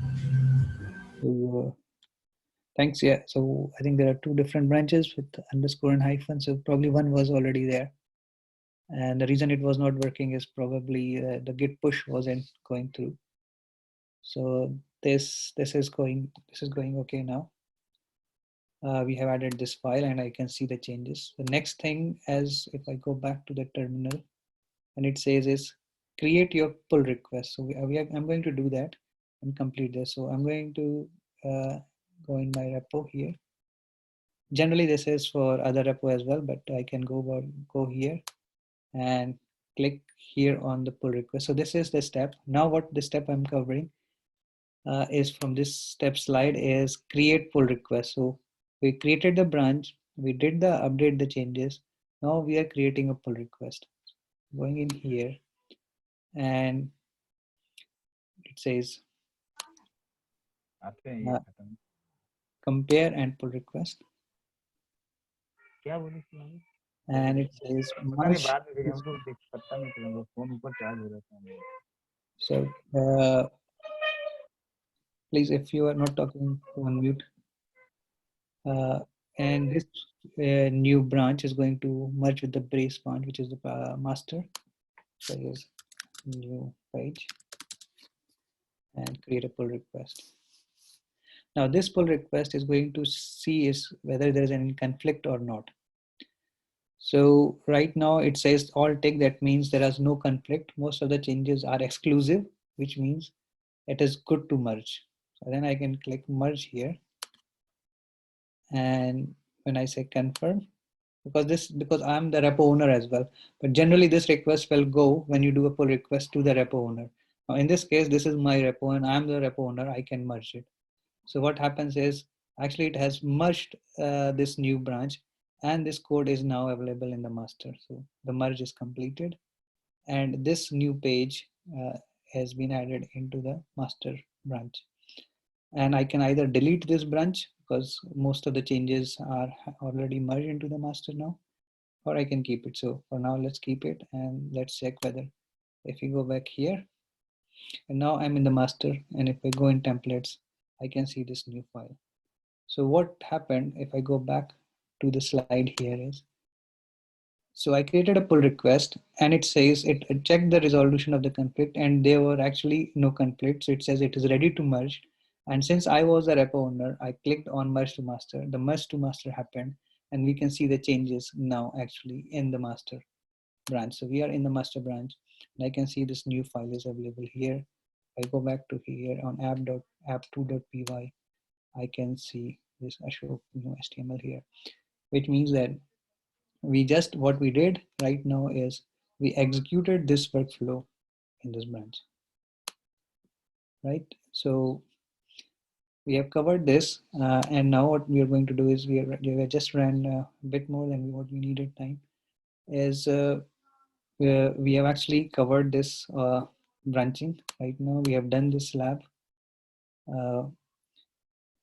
So, Thanks. Yeah. So I think there are two different branches with underscore and hyphen. So probably one was already there. And the reason it was not working is probably the git push wasn't going through. So this is going okay now. We have added this file and I can see the changes. The next thing, as if I go back to the terminal, and it says is create your pull request. So I'm going to do that and complete this. So I'm going to go in my repo here. Generally, this is for other repo as well, but I can go here and click here on the pull request. So this is the step. Now what the step I'm covering is from this step slide is create pull request. So we created the branch, we did the update the changes. Now we are creating a pull request. Going in here and it says compare and pull request. And it says merge. So please, if you are not talking, to unmute. And this new branch is going to merge with the brace branch, which is the master. So here's new page and create a pull request. Now this pull request is going to see is whether there is any conflict or not. So right now it says all tick. That means there is no conflict. Most of the changes are exclusive, which means it is good to merge. So then I can click merge here. And when I say confirm, because I'm the repo owner as well, but generally this request will go when you do a pull request to the repo owner. Now in this case, this is my repo and I'm the repo owner, I can merge it. So what happens is actually it has merged this new branch and this code is now available in the master. So the merge is completed and this new page has been added into the master branch. And I can either delete this branch because most of the changes are already merged into the master now, or I can keep it. So for now, let's keep it and let's check whether if you go back here and now I'm in the master, and if I go in templates, I can see this new file. So what happened if I go back to the slide here is, so I created a pull request and it says it checked the resolution of the conflict and there were actually no conflicts. So it says it is ready to merge. And since I was a repo owner, I clicked on merge to master. The merge to master happened and we can see the changes now actually in the master branch. So we are in the master branch and I can see this new file is available here. I go back to here on app2.py. I can see this Ashok HTML here, which means that what we did right now is we executed this workflow in this branch, right? So we have covered this and now what we are going to do is we just ran a bit more than what we needed time is we have actually covered this branching. Right now we have done this lab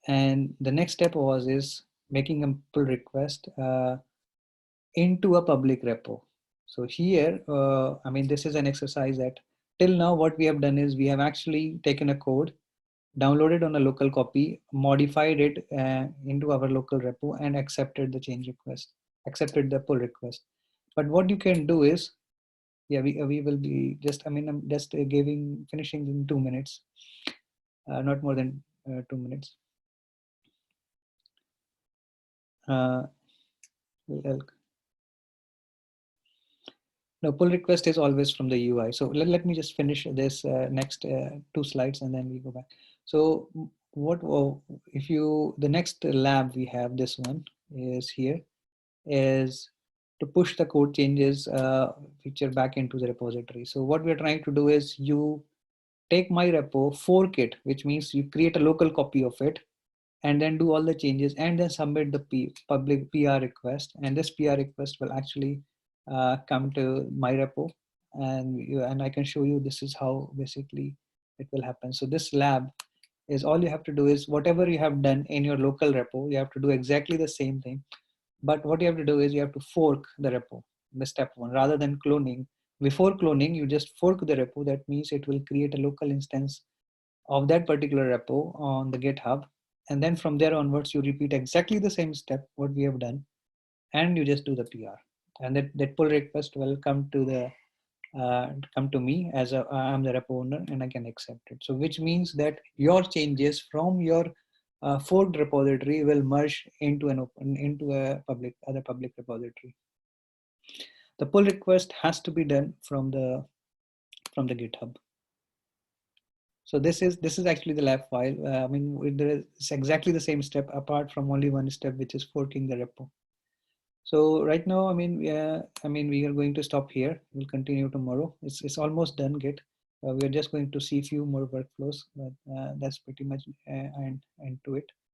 and the next step is making a pull request into a public repo. So here, I mean, this is an exercise that till now what we have done is we have actually taken a code, downloaded on a local copy, modified it into our local repo and accepted the change request, accepted the pull request. But what you can do is, yeah, we will be just, I mean, I'm just finishing in 2 minutes, not more than 2 minutes. No, pull request is always from the UI. So let me just finish this next 2 slides and then we go back. So if you, the next lab we have, this one is here, is to push the code changes feature back into the repository. So what we're trying to do is you take my repo, fork it, which means you create a local copy of it and then do all the changes and then submit the public PR request. And this PR request will actually come to my repo and I can show you this is how basically it will happen. So this lab is all you have to do is whatever you have done in your local repo, you have to do exactly the same thing. But what you have to do is you have to fork the repo, the step one, rather than cloning. Before cloning, you just fork the repo. That means it will create a local instance of that particular repo on the GitHub And then from there onwards, you repeat exactly the same step, what we have done, and you just do the PR. And that pull request will come to me as I'm the repo owner, and I can accept it. So which means that your changes from your forked repository will merge into a other public repository. The pull request has to be done from the GitHub. So this is actually the lab file. I mean, it's exactly the same step, apart from only one step, which is forking the repo. So right now, I mean, we are going to stop here. We'll continue tomorrow. It's almost done. Git. We are just going to see a few more workflows, but that's pretty much end to it.